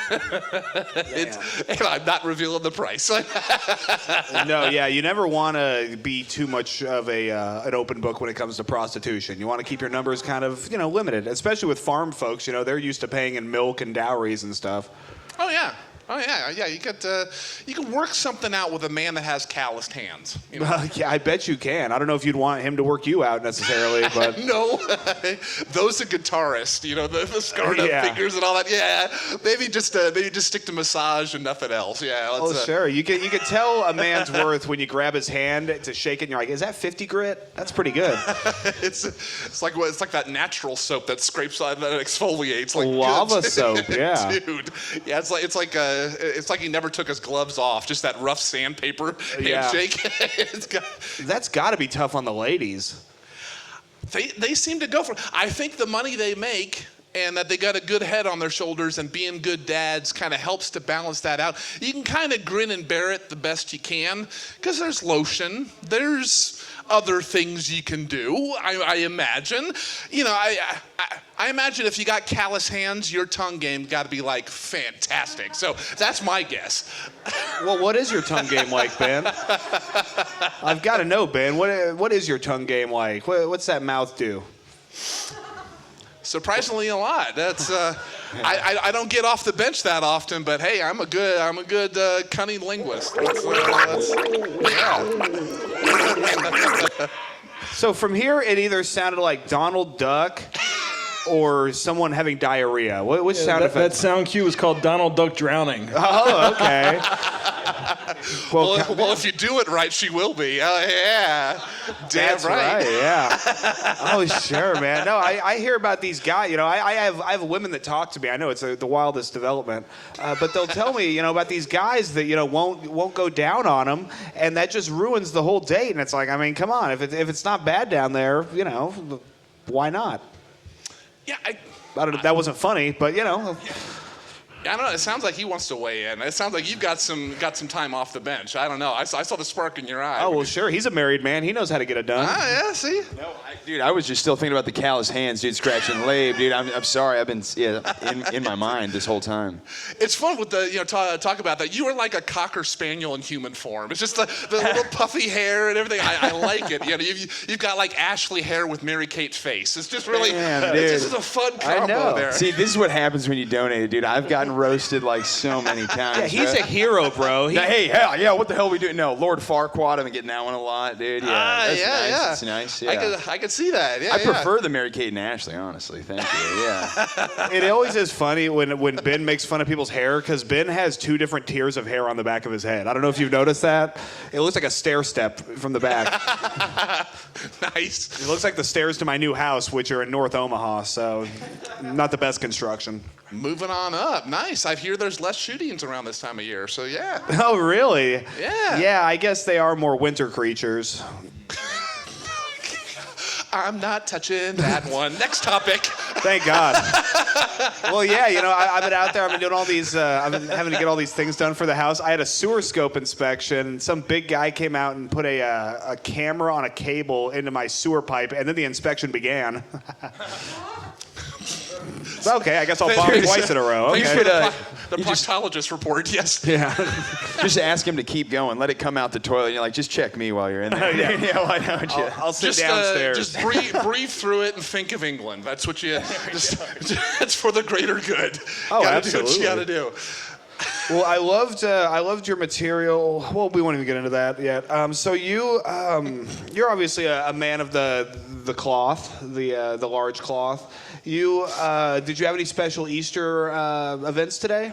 And I'm not revealing the price. No, yeah, you never want to be too much of an open book when it comes to prostitution. You want to keep your numbers kind of, limited, especially with farm folks. They're used to paying in milk and dowries and stuff. Oh yeah. You can work something out with a man that has calloused hands. Yeah, I bet you can. I don't know if you'd want him to work you out necessarily, but no, those are guitarists. The scarred up fingers and all that. Yeah, maybe just stick to massage and nothing else. Yeah. Sure. You can tell a man's worth when you grab his hand to shake it, and you're like, is that 50 grit? That's pretty good. It's like that natural soap that scrapes on that exfoliates. Like lava soap. Yeah, dude. Yeah, it's like he never took his gloves off. Just that rough sandpaper handshake. That's got to be tough on the ladies. They seem to go for it. I think the money they make and that they got a good head on their shoulders and being good dads kind of helps to balance that out. You can kind of grin and bear it the best you can because there's lotion. There's other things you can do, I imagine. I imagine if you got callous hands, your tongue game got to be like fantastic. So that's my guess. Well, what is your tongue game like, Ben? I've got to know, Ben. What is your tongue game like? What's that mouth do? Surprisingly, a lot. That's I don't get off the bench that often, but hey, I'm a good cunning linguist. So from here, it either sounded like Donald Duck or someone having diarrhea. Which sound effect? That sound cue is called Donald Duck drowning. Oh, okay. Well, if you do it right, she will be. Oh, yeah. That's right. Yeah. Oh, sure, man. No, I hear about these guys. I have women that talk to me. I know it's the wildest development, but they'll tell me, about these guys that won't go down on them, and that just ruins the whole date. And it's like, I mean, come on, if it's not bad down there, why not? Yeah, I don't know. That wasn't funny, but I don't know. It sounds like he wants to weigh in. It sounds like you've got some time off the bench. I don't know. I saw the spark in your eye. Oh, well, sure. He's a married man. He knows how to get it done. Ah, yeah, see? No, dude, I was just still thinking about the callous hands, dude, scratching the lab, dude. I'm sorry. I've been in my mind this whole time. It's fun with the, talk about that. You are like a Cocker Spaniel in human form. It's just the little puffy hair and everything. I like it. You've got like Ashley hair with Mary Kate's face. It's just really, it's just a fun combo there. See, this is what happens when you donate, dude. I've gotten roasted like so many times. Yeah, he's a hero, bro. Hey, hell yeah, what the hell are we doing? No, Lord Farquaad, I've been getting that one a lot, dude. Yeah, that's nice. It's nice, yeah. I could see that. Yeah, I prefer the Mary Kate and Ashley, honestly. Thank you, yeah. It always is funny when Ben makes fun of people's hair, because Ben has 2 different tiers of hair on the back of his head. I don't know if you've noticed that. It looks like a stair step from the back. Nice. It looks like the stairs to my new house, which are in North Omaha, so not the best construction. Moving on up. Nice. I hear there's less shootings around this time of year, so yeah. Oh, really? Yeah. Yeah, I guess they are more winter creatures. I'm not touching that one. Next topic. Thank God. Well, yeah, you know, I've been out there. I've been doing all these. I've been having to get all these things done for the house. I had a sewer scope inspection. Some big guy came out and put a camera on a cable into my sewer pipe, and then the inspection began. Okay, I guess I'll bomb twice in a row. Okay. The proctologist report, yes. Yeah. Just ask him to keep going. Let it come out the toilet. You're like, just check me while you're in there. Yeah, why don't you? I'll sit downstairs. Just breathe through it and think of England. That's what you. It's for the greater good. Oh, gotta absolutely. Do what you gotta do. Well, I loved your material. Well, we won't even get into that yet. So you're obviously a man of the cloth, the large cloth. You did you have any special Easter events today?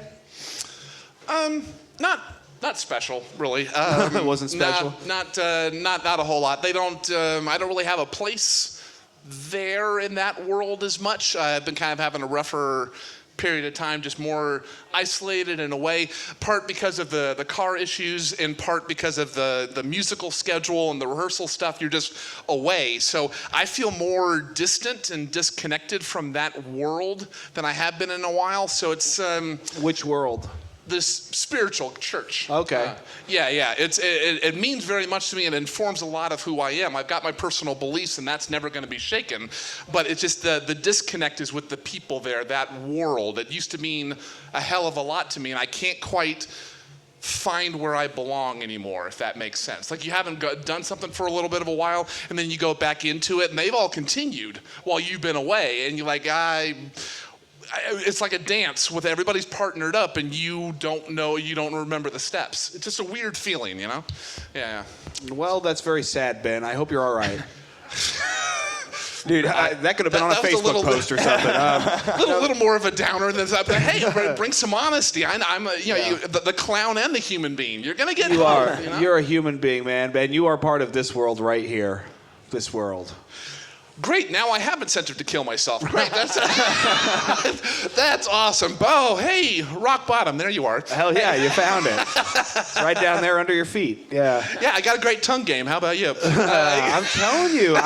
Not special, really. It wasn't special. Not a whole lot. They don't. I don't really have a place there in that world as much. I've been kind of having a rougher period of time, just more isolated in a way, part because of the car issues, in part because of the musical schedule and the rehearsal stuff. You're just away. So I feel more distant and disconnected from that world than I have been in a while. So it's Which world? this spiritual church. Okay. Yeah. It means very much to me and informs a lot of who I am. I've got my personal beliefs, and that's never going to be shaken. But it's just the disconnect is with the people there, that world. It used to mean a hell of a lot to me, and I can't quite find where I belong anymore, if that makes sense. Like you haven't done something for a little bit of a while, and then you go back into it, and they've all continued while you've been away, and you're like, it's like a dance with everybody's partnered up and you don't remember the steps. It's just a weird feeling, you know? Yeah. Well, that's very sad, Ben. I hope you're all right. Dude, that could have been on a Facebook post or something. A little more of a downer than that. But hey, bring some honesty. I'm the clown and the human being. You're gonna get. You are. You know? You're a human being, man. Ben, you are part of this world right here. This world. Great, now I have incentive to kill myself. Great, that's awesome. Oh, hey, rock bottom, there you are. Hell yeah, you found it. It's right down there under your feet. Yeah. Yeah, I got a great tongue game. How about you? I'm telling you,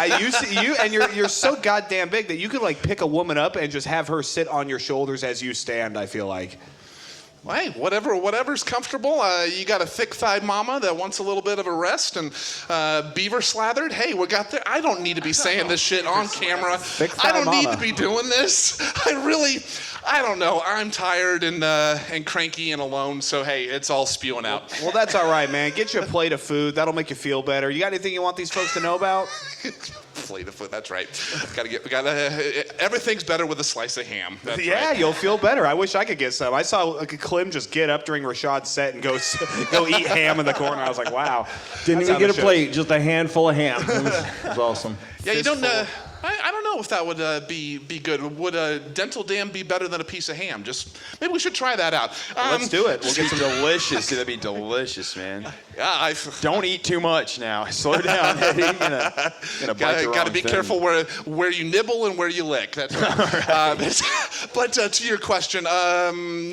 you're so goddamn big that you could like pick a woman up and just have her sit on your shoulders as you stand, I feel like. Well, hey, whatever's comfortable. You got a thick-thighed mama that wants a little bit of a rest and beaver slathered. Hey, we got there. I don't need to be saying this shit on camera. I don't need to be doing this. I don't know. I'm tired and cranky and alone. So hey, it's all spewing out. Well, that's all right, man. Get you a plate of food. That'll make you feel better. You got anything you want these folks to know about? Plate of food. That's right. Everything's better with a slice of ham. That's right. You'll feel better. I wish I could get some. I saw Clem just get up during Rashad's set and go eat ham in the corner. I was like, wow. Didn't even get a plate, just a handful of ham. It was awesome. Yeah, you don't. I don't know if that would be good. Would a dental dam be better than a piece of ham? Just maybe we should try that out. Let's do it. We'll get some delicious. That'd be delicious, man. Yeah, don't eat too much now. Slow down, Eddie. You're gonna bite the wrong Gotta be thing. careful where you nibble and where you lick. That's right. But to your question,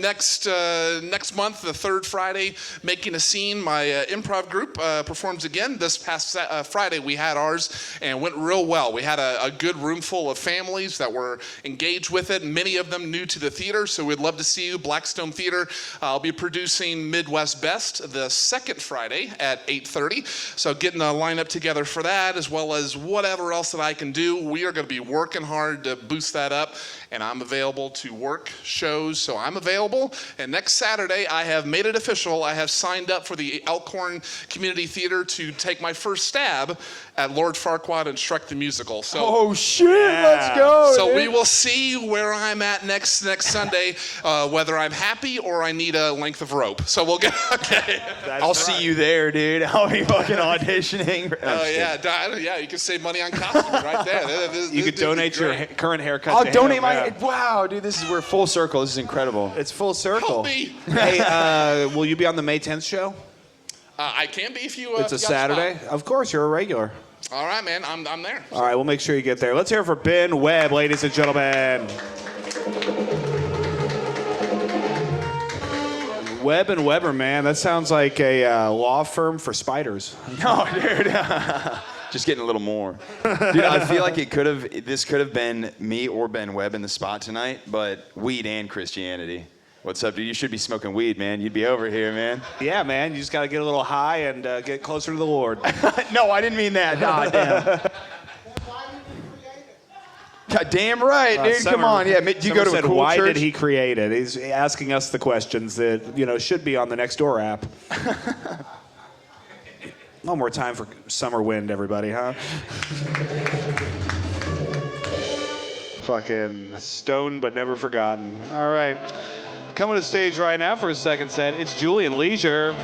next month, the third Friday, Making a Scene, my improv group performs again. This past Friday, we had ours and went real well. We had a good room full of families that were engaged with it, many of them new to the theater, so we'd love to see you. Blackstone Theater. I'll be producing Midwest Best the second Friday at 8:30, so getting a lineup together for that, as well as whatever else that I can do. We are going to be working hard to boost that up, and I'm available to work shows, so I'm available. And next Saturday, I have made it official. I have signed up for the Elkhorn Community Theater to take my first stab at Lord Farquaad and Shrek the Musical. So, oh shit, let's go. So we will see where I'm at next Sunday, whether I'm happy or I need a length of rope. So we'll get, okay. I'll see you there, dude. I'll be fucking auditioning. Yeah, you can save money on costumes right there. You could donate your current haircut I'll to donate him. my, wow, dude, we're full circle. This is incredible. It's full circle. Help me. Hey, will you be on the May 10th show? I can be if you. It's a Saturday. Of course, you're a regular. All right, man. I'm there. All right, we'll make sure you get there. Let's hear it for Ben Webb, ladies and gentlemen. Webb and Weber, man. That sounds like a law firm for spiders. No, dude. Just getting a little more. Dude, I feel like this could have been me or Ben Webb in the spot tonight, but weed and Christianity. What's up, dude? You should be smoking weed, man. You'd be over here, man. Yeah, man. You just got to get a little high and get closer to the Lord. No, I didn't mean that. Nah, damn. God, damn right, dude. Come on. Yeah, do you go to a cool why church? did he create it? He's asking us the questions that, should be on the Nextdoor app. One more time for Summer Wind, everybody, huh? Fucking stoned but never forgotten. All right. Coming to the stage right now for his second set, it's Julian Leisure.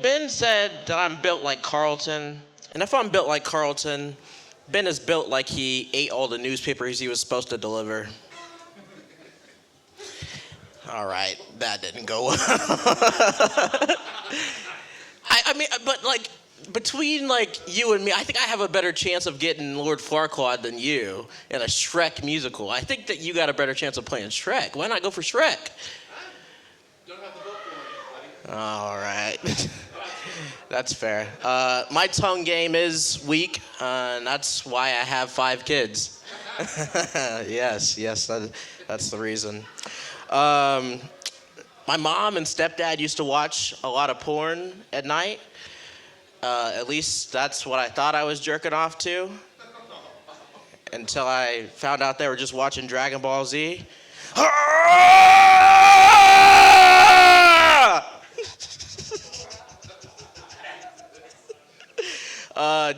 Ben said that I'm built like Carlton. And if I'm built like Carlton, Ben is built like he ate all the newspapers he was supposed to deliver. All right, that didn't go well. I mean, but between you and me, I think I have a better chance of getting Lord Farquaad than you in a Shrek musical. I think that you got a better chance of playing Shrek. Why not go for Shrek? All right. That's fair. My tongue game is weak, and that's why I have 5 kids. Yes, that's the reason. My mom and stepdad used to watch a lot of porn at night. At least that's what I thought I was jerking off to. Until I found out they were just watching Dragon Ball Z.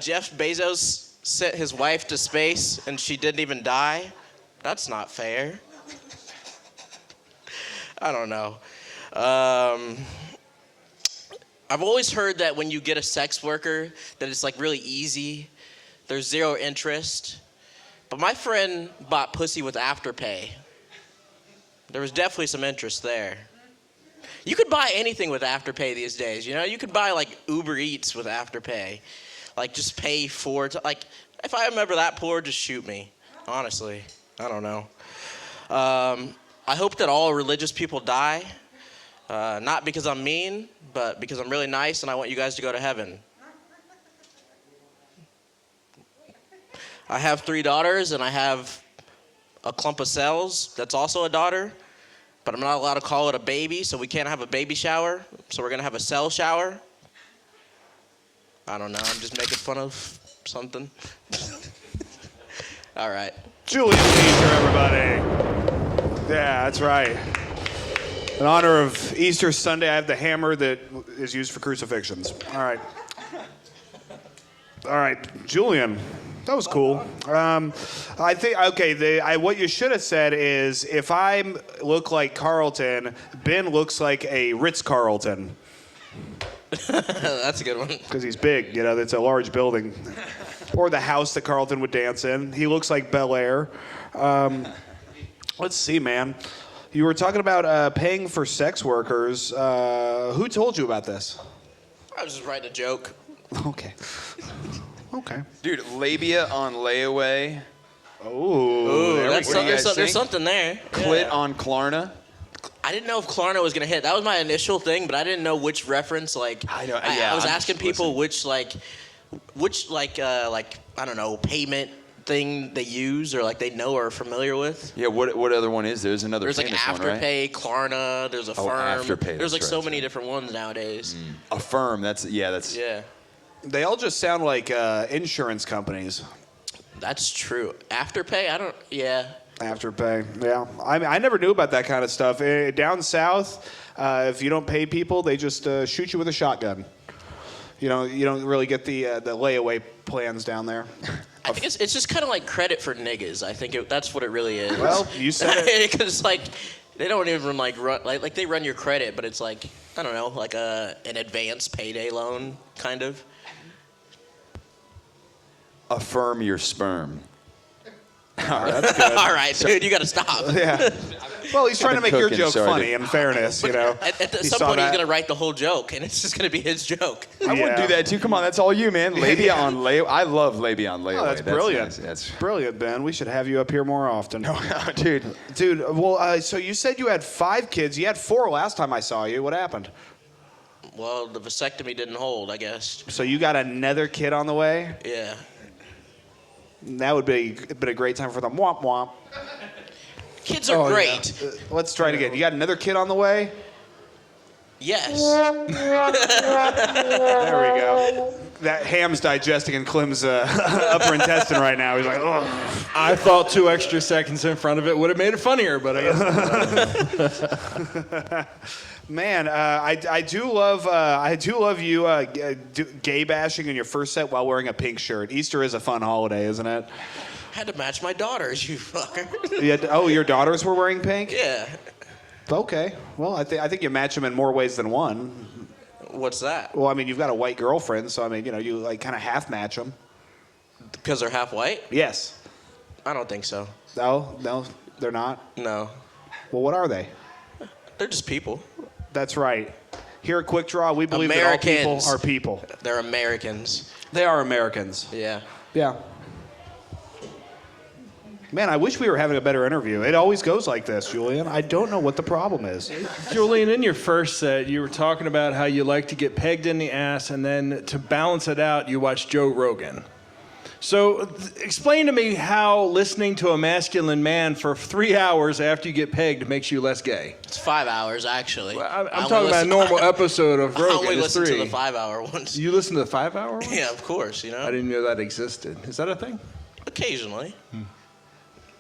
Jeff Bezos sent his wife to space and she didn't even die. That's not fair. I don't know. I've always heard that when you get a sex worker, that it's really easy. There's 0 interest. But my friend bought pussy with Afterpay. There was definitely some interest there. You could buy anything with Afterpay these days, You could buy Uber Eats with Afterpay. Just pay for it. If I remember that poor, just shoot me. Honestly, I don't know. I hope that all religious people die. Not because I'm mean, but because I'm really nice and I want you guys to go to heaven. I have 3 daughters and I have a clump of cells that's also a daughter, but I'm not allowed to call it a baby, so we can't have a baby shower. So we're gonna have a cell shower. I don't know, I'm just making fun of something. All right. Julian Leisure, everybody. Yeah, that's right. In honor of Easter Sunday, I have the hammer that is used for crucifixions. All right, Julian, that was cool. I think, what you should have said is, if I look like Carlton, Ben looks like a Ritz-Carlton. That's a good one. Because he's big, it's a large building. Or the house that Carlton would dance in. He looks like Bel Air. Let's see, man. You were talking about paying for sex workers. Who told you about this? I was just writing a joke. Okay. Dude, labia on layaway. Oh, there's something there. Clit on Klarna. I didn't know if Klarna was gonna hit. That was my initial thing, but I didn't know which reference. I know. I was asking people which I don't know, payment thing they use or they know or are familiar with. Yeah. What other one is there? There's another. There's famous one, right? Afterpay, Klarna. There's Affirm. Afterpay. There's so many different ones nowadays. Affirm. That's. Yeah. They all just sound like insurance companies. That's true. Afterpay. Yeah. Afterpay, yeah. I never knew about that kind of stuff. Down south, if you don't pay people, they just shoot you with a shotgun. You don't really get the layaway plans down there. I think it's just kind of like credit for niggas. I think that's what it really is. Well, you said it. Because they don't even run they run your credit, but it's I don't know, an advance payday loan kind of. Affirm your sperm. All right, that's good. All right, dude, you got to stop. Yeah. Well, he's trying to been make your cooking, joke sorry, funny. dude. In fairness, you know. At He some saw point, he's that. gonna write the whole joke, and it's just gonna be his joke. I wouldn't do that too. Come on, that's all you, man. Labia on layaway. I love labia on layaway. Oh, that's brilliant. Nice. That's brilliant, Ben. We should have you up here more often. dude. Dude, well, so you said you had 5 kids. You had 4 last time I saw you. What happened? Well, the vasectomy didn't hold, I guess. So you got another kid on the way? Yeah. That would be been a great time for the womp womp. Kids are great. Let's try it again. You got another kid on the way? Yes. There we go. That ham's digesting in Clem's upper intestine right now. He's like, oh. I thought 2 extra seconds in front of it would have made it funnier, but I guess. Man, I do love you gay bashing in your first set while wearing a pink shirt. Easter is a fun holiday, isn't it? Had to match my daughters, you fucker. Your daughters were wearing pink? Yeah. Okay. Well, I think you match them in more ways than one. What's that? Well, I mean, you've got a white girlfriend, so I mean, you like kind of half match them. Because they're half white? Yes. I don't think so. No, they're not. No. Well, what are they? They're just people. That's right. Here at Quik Draw, we believe that all people Americans. are people. They're Americans. They are Americans. Yeah. Yeah. Man, I wish we were having a better interview. It always goes like this, Julian. I don't know what the problem is. Julian, in your first set, you were talking about how you like to get pegged in the ass, and then to balance it out, you watch Joe Rogan. So explain to me how listening to a masculine man for 3 hours after you get pegged makes you less gay. It's 5 hours, actually. I'm talking about a normal episode of Rogan. I only It's listen 3. to the 5-hour ones. You listen to the 5-hour one? Yeah, of course, I didn't know that existed. Is that a thing? Occasionally.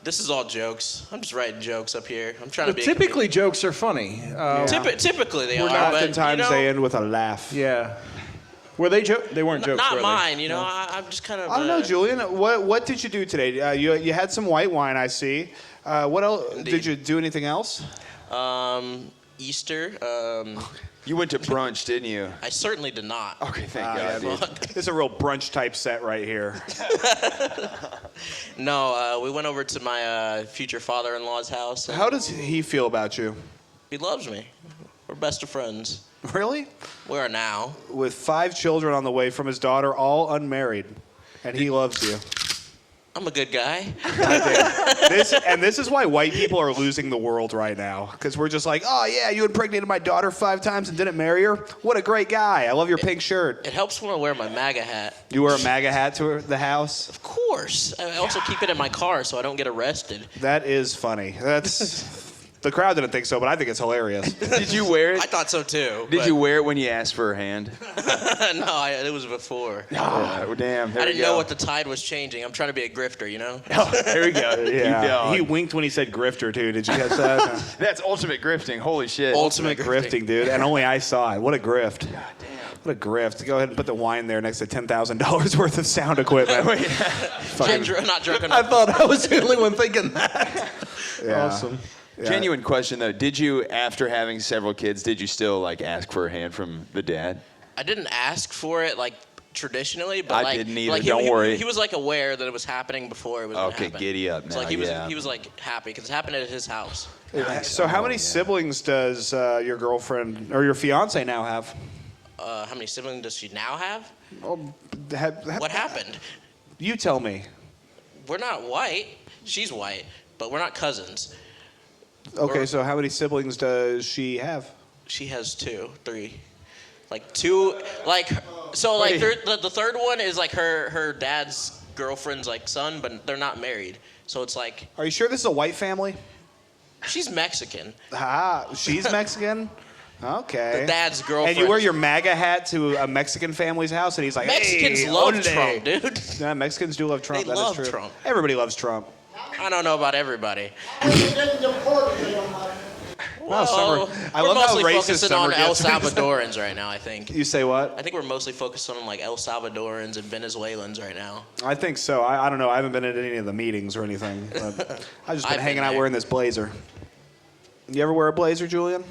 This is all jokes. I'm just writing jokes up here. I'm trying to be. Typically, jokes are funny. Typically they are. But, Oftentimes they end with a laugh. Yeah. Were they They weren't jokes. Not were they? mine. I'm just kind of. I don't know, Julian. What did you do today? You had some white wine, I see. What else? Indeed. Did you do anything else? Easter. You went to brunch, didn't you? I certainly did not. Okay, thank God, dude. This is a real brunch type set right here. No, we went over to my future father-in-law's house. How does he feel about you? He loves me. We're best of friends. Really? We are now. With 5 children on the way from his daughter, all unmarried, and he loves you. I'm a good guy. This is why white people are losing the world right now. Because we're just like, oh yeah, you impregnated my daughter 5 times and didn't marry her? What a great guy. I love your pink shirt. It helps when I wear my MAGA hat. You wear a MAGA hat to the house? Of course. I also keep it in my car so I don't get arrested. That is funny. The crowd didn't think so, but I think it's hilarious. Did you wear it? I thought so too. Did you wear it when you asked for her hand? No, it was before. Oh, damn. I didn't know what the tide was changing. I'm trying to be a grifter, you know? There we go. Yeah. He winked when he said grifter, too. Did you catch that? That's ultimate grifting. Holy shit. Ultimate grifting, dude. And only I saw it. What a grift. God damn. What a grift. Go ahead and put the wine there next to $10,000 worth of sound equipment. Not drunk enough. I thought I was the only one thinking that. Yeah. Awesome. Yeah. Genuine question, though. Did you, after having several kids, did you still, like, ask for a hand from the dad? I didn't ask for it, like, traditionally, but I like, didn't either. Like, Don't worry. He was like aware that it was happening before it was gonna Okay, happen. giddy up So now, like he was yeah. he was like happy because it happened at his house. So how many siblings does your girlfriend or your fiance now have? How many siblings does she now have? What happened? You tell me. We're not white. She's white, but we're not cousins. Okay, so how many siblings does she have? She has 2, 3. Like 2, like, so like the third one is like her dad's girlfriend's like son, but they're not married. So it's like. Are you sure this is a white family? She's Mexican. Ah, she's Mexican? Okay. The dad's girlfriend. And you wear your MAGA hat to a Mexican family's house, and he's like, Mexicans hey, love ole. Trump, dude. Yeah, Mexicans do love Trump. They That love is true. Trump. Everybody loves Trump. I don't know about everybody. Well, Summer, I we're love how mostly racist focusing Summer on El gets. Salvadorans right now, I think. You say what? I think we're mostly focused on like El Salvadorans and Venezuelans right now. I think so. I don't know. I haven't been at any of the meetings or anything. But I've just been I've hanging been out there. wearing this blazer. You ever wear a blazer, Julian?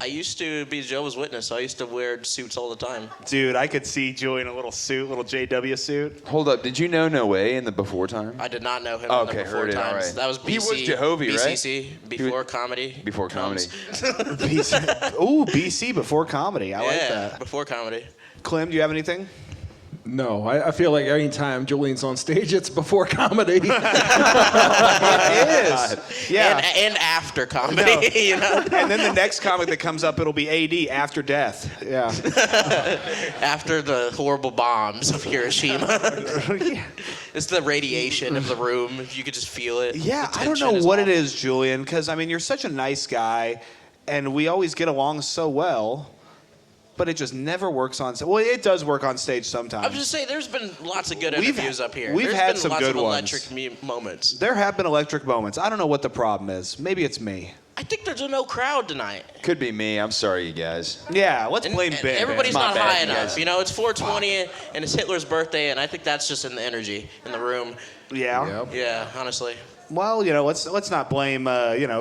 I used to be Jehovah's Witness, so I used to wear suits all the time. Dude, I could see Julian in a little suit, little JW suit. Hold up. Did you know No Way in the before time? I did not know him Oh, in the okay, before heard it, all times. right. That was BC. He was Jehovah, right? BCC, before comedy. Before comedy. BC. Ooh, BC before comedy. I like Yeah, that. before comedy. Clem, do you have anything? No, I feel like anytime Julian's on stage, it's before comedy. It is. Yeah. And after comedy, you know? And then the next comic that comes up, it'll be AD, after death. Yeah. After the horrible bombs of Hiroshima. It's the radiation of the room. If you could just feel it. Yeah, The I don't tension know is what it awful. is, Julian, because, I mean, you're such a nice guy, and we always get along so well, but it just never works on stage. Well, it does work on stage sometimes. I was just saying, there's been lots of good We've interviews had- up here. we've There's had been some lots good of ones. electric moments. There have been electric moments. I don't know what the problem is. Maybe it's me. I think there's no crowd tonight. Could be me. I'm sorry, you guys. Yeah, let's blame And Ben. everybody's My not bad, high you enough. guys. You know, it's 420 and it's Hitler's birthday, and I think that's just in the energy in the room. Yeah. Yeah, honestly. Well, you know, let's not blame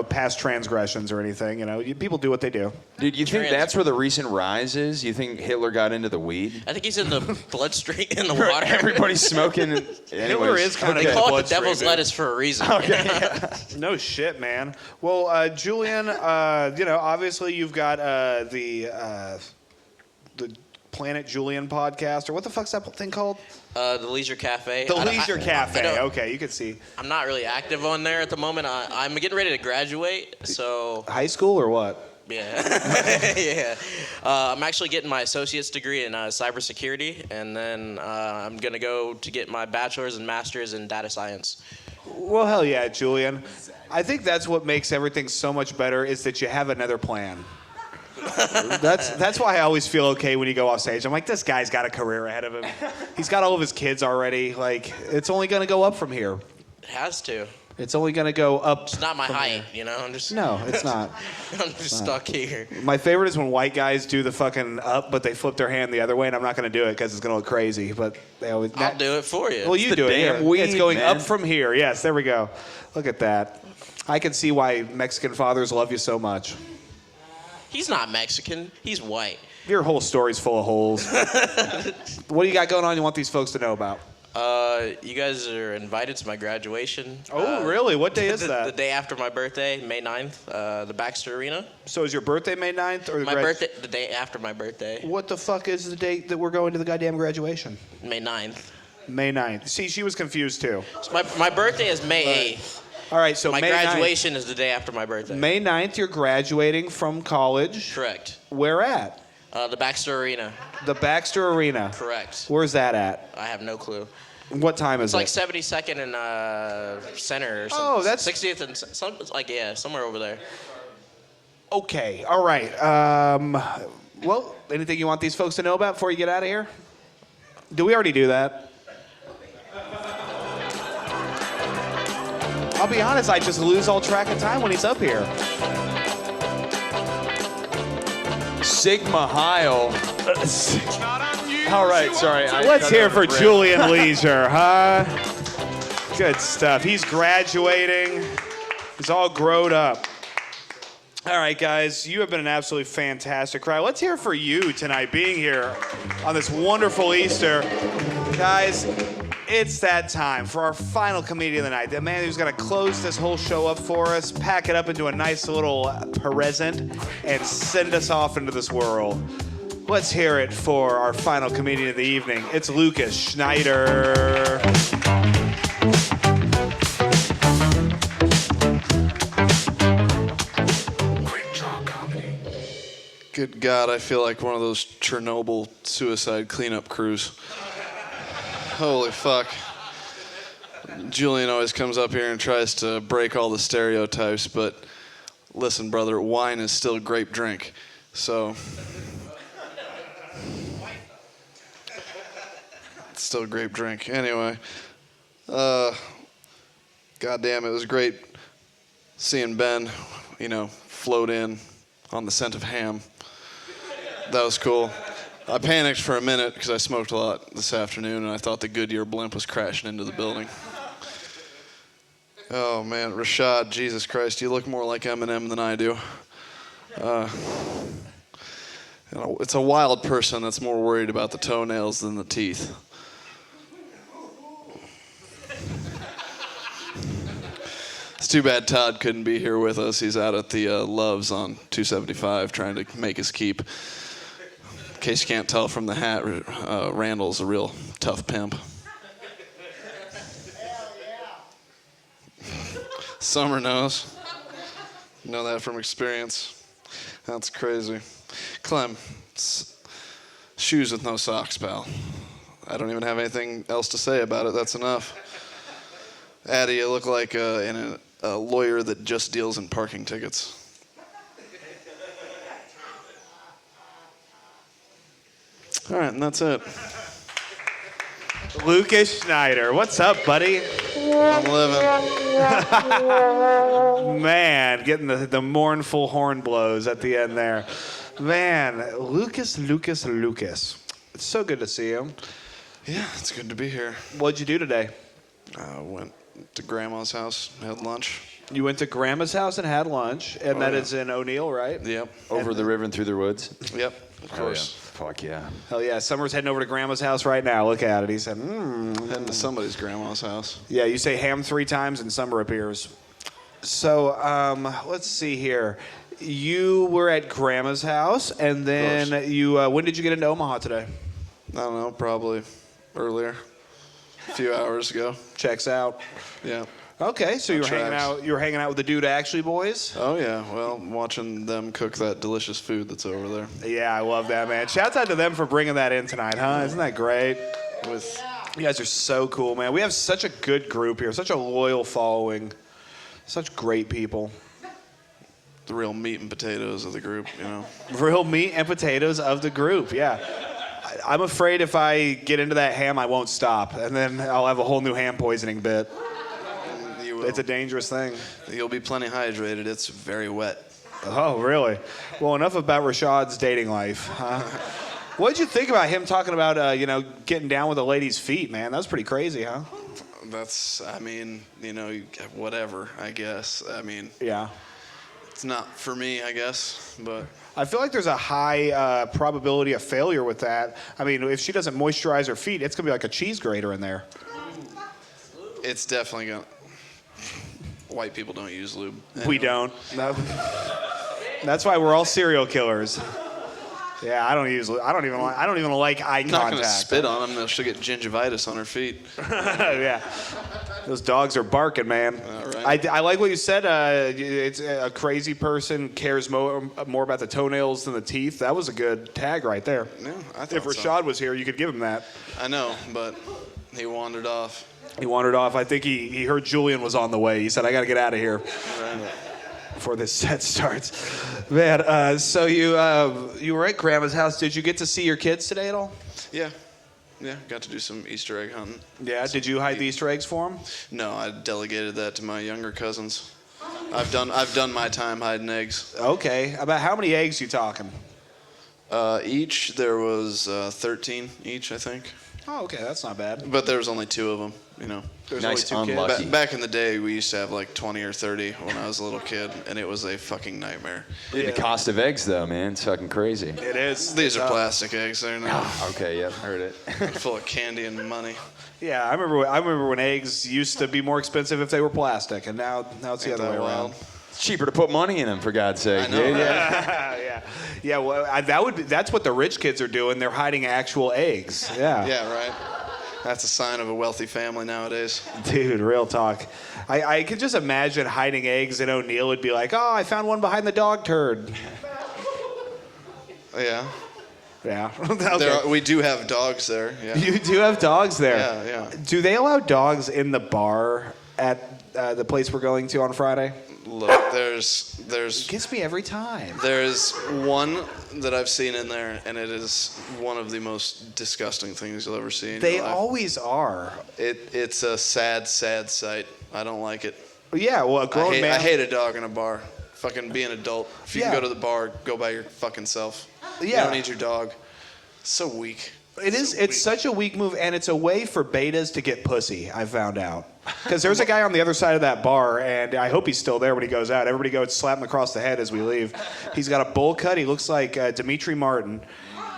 past transgressions or anything. You know, people do what they do. Dude, you think that's where the recent rise is? You think Hitler got into the weed? I think he's in the bloodstream, in the water. Everybody's smoking. Hitler is kinda They Okay. call it the Bloodstream, devil's dude. lettuce for a reason. No shit, man. Well, Julian, obviously you've got the Planet Julian podcast, or what the fuck's that thing called? The Leisure Cafe. The I- Leisure I- Cafe. I don't- Okay, you can see. I'm not really active on there at the moment. I'm getting ready to graduate, so High school or what? yeah. Yeah. I'm actually getting my associate's degree in cybersecurity, and then I'm going to go to get my bachelor's and master's in data science. Well, hell yeah, Julian. I think that's what makes everything so much better is that you have another plan. That's why I always feel okay when you go off stage. I'm like, this guy's got a career ahead of him. He's got all of his kids already. Like, it's only going to go up from here. It has to. It's only going to go up. It's not my from height, here. you know? I'm just No, it's not. I'm just stuck here. My favorite is when white guys do the fucking up, but they flip their hand the other way, and I'm not going to do it because it's going to look crazy. But they always. I'll do it for you. Well, you the do it. damn Here. It's weed, going man. up from here. Yes, there we go. Look at that. I can see why Mexican fathers love you so much. He's not Mexican. He's white. Your whole story's full of holes. What do you got going on you want these folks to know about? You guys are invited to my graduation. Oh, really? What day is The that? day after my birthday, May 9th, the Baxter Arena. So is your birthday May 9th? Or My birthday, the day after my birthday, What the fuck is the date that we're going to the goddamn graduation? May 9th. May 9th. See, she was confused too. So my birthday is May 8th. All right, so My May 9th. graduation is the day after my birthday. May 9th, you're graduating from college. Correct. Where at? The Baxter Arena. The Baxter Arena. Correct. Where's that at? I have no clue. What time is It's like it? 72nd and Center or something. Oh, that's- 60th and somewhere over there. Okay, all right. Well, anything you want these folks to know about before you get out of here? Do we already do that? I'll be honest, I just lose all track of time when he's up here. Sigma Heil. All right, sorry. Let's hear for Julian Leisure, huh? Good stuff. He's graduating. He's all grown up. All right, guys, you have been an absolutely fantastic crowd. Let's hear for you tonight being here on this wonderful Easter. Guys, it's that time for our final comedian of the night. The man who's going to close this whole show up for us, pack it up into a nice little present, and send us off into this world. Let's hear it for our final comedian of the evening. It's Lucas Schneider. Good God, I feel like one of those Chernobyl suicide cleanup crews. Holy fuck. Julian always comes up here and tries to break all the stereotypes, but listen, brother, wine is still a grape drink. So, it's still a grape drink. Anyway, goddamn, it was great seeing Ben, float in on the scent of ham. That was cool. I panicked for a minute because I smoked a lot this afternoon and I thought the Goodyear blimp was crashing into the building. Oh man, Rashad, Jesus Christ, you look more like Eminem than I do. It's a wild person that's more worried about the toenails than the teeth. It's too bad Todd couldn't be here with us. He's out at the Loves on 275 trying to make his keep. In case you can't tell from the hat, Randall's a real tough pimp. Summer knows. You know that from experience. That's crazy. Clem, shoes with no socks, pal. I don't even have anything else to say about it. That's enough. Addy, you look like a lawyer that just deals in parking tickets. All right, and that's it. Lucas Schneider, what's up, buddy? I'm living. Man, getting the mournful horn blows at the end there. Man, Lucas. It's so good to see you. Yeah, it's good to be here. What'd you do today? Went to Grandma's house, had lunch. You went to Grandma's house and had lunch, and that is in O'Neill, right? Yep. Over the river and through the woods. Yep, of course. Fuck yeah. Hell yeah, Summer's heading over to Grandma's house right now. Look at it. He said, Heading to somebody's grandma's house. Yeah, you say ham 3 times and Summer appears. So, let's see here. You were at Grandma's house, and then you, when did you get into Omaha today? I don't know, probably earlier. A few hours ago. Checks out. Yeah. Okay, so you were hanging out with the Dude Actually boys? Oh yeah, well, watching them cook that delicious food that's over there. Yeah, I love that, man. Shouts out to them for bringing that in tonight, huh? Isn't that great? You guys are so cool, man. We have such a good group here, such a loyal following, such great people. The real meat and potatoes of the group, you know. Real meat and potatoes of the group, yeah. I'm afraid if I get into that ham, I won't stop, and then I'll have a whole new ham poisoning bit. It's a dangerous thing. You'll be plenty hydrated. It's very wet. Oh, really? Well, enough about Rashad's dating life. What did you think about him talking about, getting down with a lady's feet, man? That was pretty crazy, huh? Whatever, I guess. Yeah. It's not for me, I guess, but... I feel like there's a high probability of failure with that. I mean, if she doesn't moisturize her feet, it's going to be like a cheese grater in there. It's definitely going to... White people don't use lube. We don't. No. That's why we're all serial killers. Yeah, I don't even like eye contact. I'm not gonna spit on them. She'll get gingivitis on her feet. Yeah, those dogs are barking, man. Right. I like what you said. It's a crazy person cares more about the toenails than the teeth. That was a good tag right there. Yeah, I thought if Rashad was here, you could give him that. I know, but he wandered off. I think he heard Julian was on the way. He said, I got to get out of here Right. before this set starts. Man, so you were at Grandma's house. Did you get to see your kids today at all? Yeah, got to do some Easter egg hunting. Yeah, did you hide the Easter eggs for them? No, I delegated that to my younger cousins. I've done my time hiding eggs. Okay, about how many eggs you talking? Each, there was 13 each, I think. Oh, okay, that's not bad. But there was only 2 of them, you know. There's Nice, only 2 kids. unlucky. Back in the day, we used to have like 20 or 30 when I was a little kid, and it was a fucking nightmare. The cost of eggs, though, man, it's fucking crazy. It is. These are plastic eggs. They're not Okay, yep, heard it. full of candy and money. Yeah, I remember when eggs used to be more expensive if they were plastic, and now it's the Ain't other way that around. wild? It's cheaper to put money in them, for God's sake. I know, dude. right? Yeah. Yeah. Well, that's what the rich kids are doing. They're hiding actual eggs. Yeah. Yeah, right. That's a sign of a wealthy family nowadays. Dude, real talk. I could just imagine hiding eggs in O'Neill would be like, oh, I found one behind the dog turd. Yeah. Yeah. Okay. We do have dogs there. Yeah. You do have dogs there. Yeah. Do they allow dogs in the bar at the place we're going to on Friday? Look, there's It gets me every time. there's one that I've seen in there, and it is one of the most disgusting things you'll ever see in They your life. always are. It's a sad sight. I don't like it. Yeah, well, a grown man. I hate a dog in a bar. Fucking be an adult. If you Yeah. can go to the bar, go by your fucking self. You Yeah. don't need your dog. So weak. It is. It's such a weak move, and it's a way for betas to get pussy. I found out. Because there's a guy on the other side of that bar, and I hope he's still there when he goes out. Everybody go slap him across the head as we leave. He's got a bowl cut. He looks like Dimitri Martin.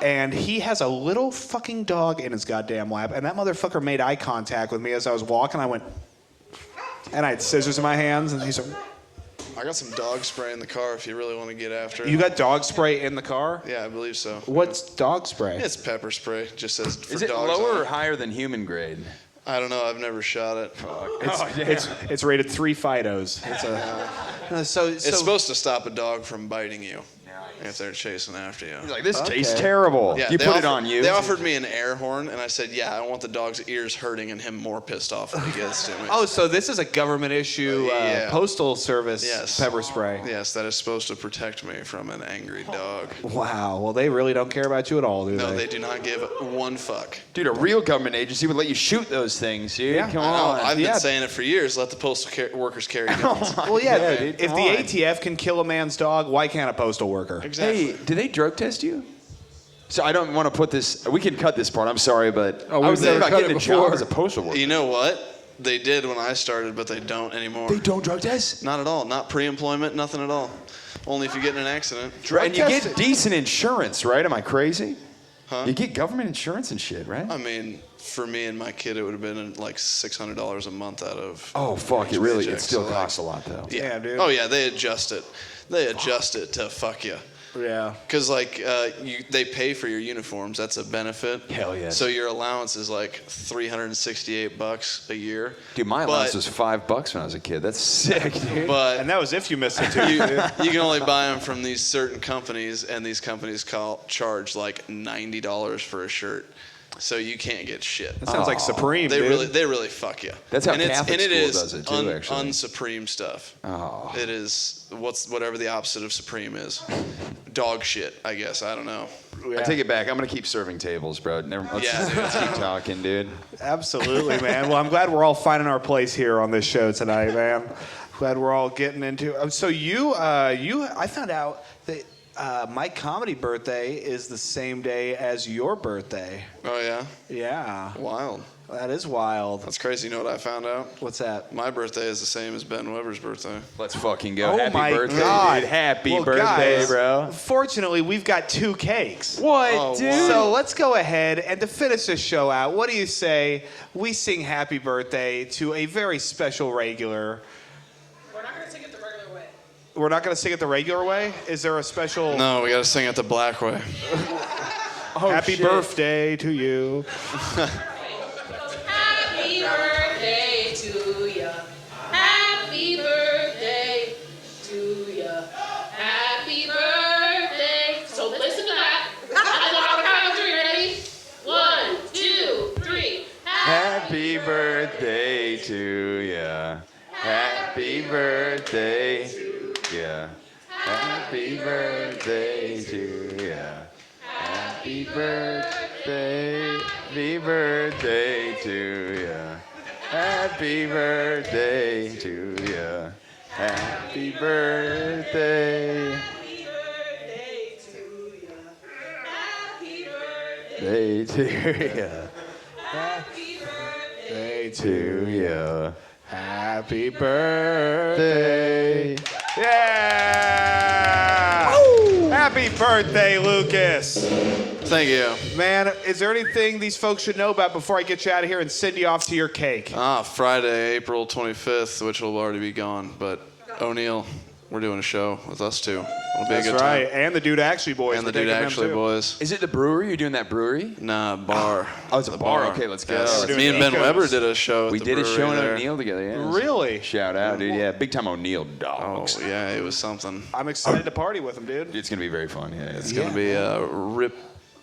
And he has a little fucking dog in his goddamn lap. And that motherfucker made eye contact with me as I was walking. I went, and I had scissors in my hands. And he's like, I got some dog spray in the car if you really want to get after it. you got dog spray in the car? Yeah, I believe so. What's dog spray? It's pepper spray. Just says for Is it dogs lower only. or higher than human grade? I don't know. I've never shot it. It's rated 3 Fidos. It's a It's supposed to stop a dog from biting you if they're chasing after you. He's like, this tastes terrible. Yeah, you they put it offered- on you. They offered me an air horn, and I said, yeah, I want the dog's ears hurting and him more pissed off when he gets to me. Oh, so this is a government issue Yeah. postal service Yes. pepper spray. Yes, that is supposed to protect me from an angry dog. Wow. Well, they really don't care about you at all, do No, they do not give one fuck. Dude, a real government agency would let you shoot those things, dude. Yeah. Come I know, on. I've yeah. been saying it for years. Let the postal workers carry guns. Well, yeah. dude, If come the on. ATF can kill a man's dog, why can't a postal worker? Exactly. Hey, did they drug test you? So I don't want to put this. We can cut this part. I'm sorry, but Oh, I was we've thinking never about cut getting it a job before. as a postal worker. You know what? They did when I started, but they don't anymore. They don't drug test. Not at all. Not pre-employment. Nothing at all. Only if you get in an accident. And you get decent insurance, right? Am I crazy? Huh? You get government insurance and shit, right? I mean, for me and my kid, it would have been like $600 a month out of. Oh fuck! It really. It paycheck, still so, like, costs a lot though. Yeah, dude. Oh yeah, they adjust it. They adjust it to fuck you. Yeah. Because like they pay for your uniforms. That's a benefit. Hell yes. So your allowance is like $368 a year. Dude, my allowance But- was $5 when I was a kid. That's sick, dude. But And that was if you missed it, too. you can only buy them from these certain companies, and these companies charge like $90 for a shirt. So you can't get shit. That sounds like Supreme, They dude. really fuck you. That's how and it's, Catholic and it school is does it, too, actually. Unsupreme stuff. Oh. It is whatever the opposite of supreme is. Dog shit, I guess. I don't know. I take it back. I'm gonna keep serving tables, bro. Let's keep talking, dude. Absolutely, man. Well, I'm glad we're all finding our place here on this show tonight, man. Glad we're all getting into. So I found out that my comedy birthday is the same day as your birthday. Oh yeah, Yeah, wild. that is wild. That's crazy. You know what I found out? What's that? My birthday is the same as Ben Weber's birthday. Let's fucking go. Oh Happy my birthday, God! dude. Happy Well, birthday, guys, bro. Fortunately, we've got 2 cakes. What, Oh, dude? wow. So let's go ahead and to finish this show out, what do you say we sing happy birthday to a very special regular? We're not going to sing it the regular way. We're not going to sing it the regular way? Is there a special No, we gotta sing it the black way. happy birthday to you? Happy birthday to ya. Happy birthday to ya. Happy birthday. So listen to that. And then on the count of 3, ready? 1, 2, 3. Happy birthday to ya. Happy birthday to ya. Happy birthday to ya. Happy birthday. Happy birthday to ya. Happy birthday to ya. Happy birthday. Day to ya. Day To ya. Happy birthday. Day. Yeah! Happy birthday, Lucas. Thank you. Man, is there anything these folks should know about before I get you out of here and send you off to your cake? Friday, April 25th, which will already be gone. But O'Neill, we're doing a show with us too. It'll be That's a good right. time. And the Dude Actually Boys. And the We're Dude taking them, Actually too. Boys. Is it the brewery? You're doing that brewery? Nah, bar. Oh, it's a bar. Okay, let's go. Yes. Let's Me and Ben Ecos. Weber did a show at We the did a brewery show in there. O'Neill together, yeah. Really? Shout out, dude. Yeah, big time O'Neill Oh, dogs. yeah, it was something. I'm excited to party with them, dude. It's gonna be very fun. Yeah, It's going to be a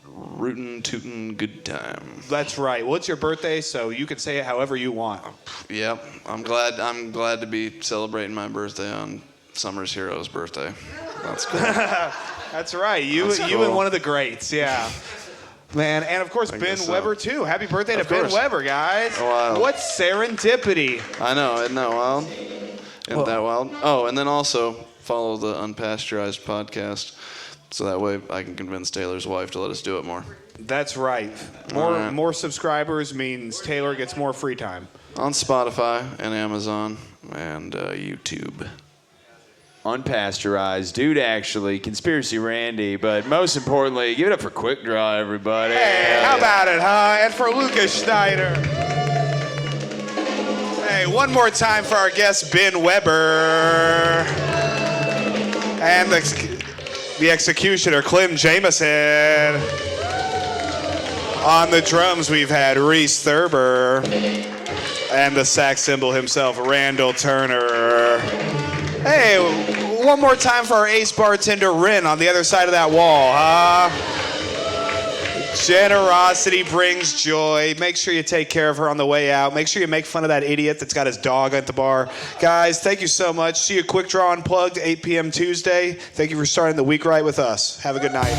rootin' tootin' good time. That's right. Well, it's your birthday, so you can say it however you want. Yep. I'm glad to be celebrating my birthday on Summer's Hero's birthday. That's cool. That's right. You That's you cool. and one of the greats, yeah. Man, and of course, Ben guess so. Weber, too. Happy birthday to Of Ben course. Weber, guys. Wow. What serendipity. I know, isn't that wild? Isn't that wild? Oh, and then also follow the Unpasteurized podcast, so that way I can convince Taylor's wife to let us do it more. That's right. All right. More subscribers means Taylor gets more free time. On Spotify and Amazon and YouTube. Unpasteurized, dude. Actually, Conspiracy Randy. But most importantly, give it up for Quik Draw, everybody. Hey, how about it, huh? And for Lucas Schneider. Hey, one more time for our guest, Ben Weber. And the executioner, Clem Jameson. On the drums, we've had Reese Thurber. And the sax symbol himself, Randall Turner. Hey, one more time for our ace bartender, Rin, on the other side of that wall, huh? Generosity brings joy. Make sure you take care of her on the way out. Make sure you make fun of that idiot that's got his dog at the bar. Guys, thank you so much. See you Quik Draw Unplugged, 8 p.m. Tuesday. Thank you for starting the week right with us. Have a good night.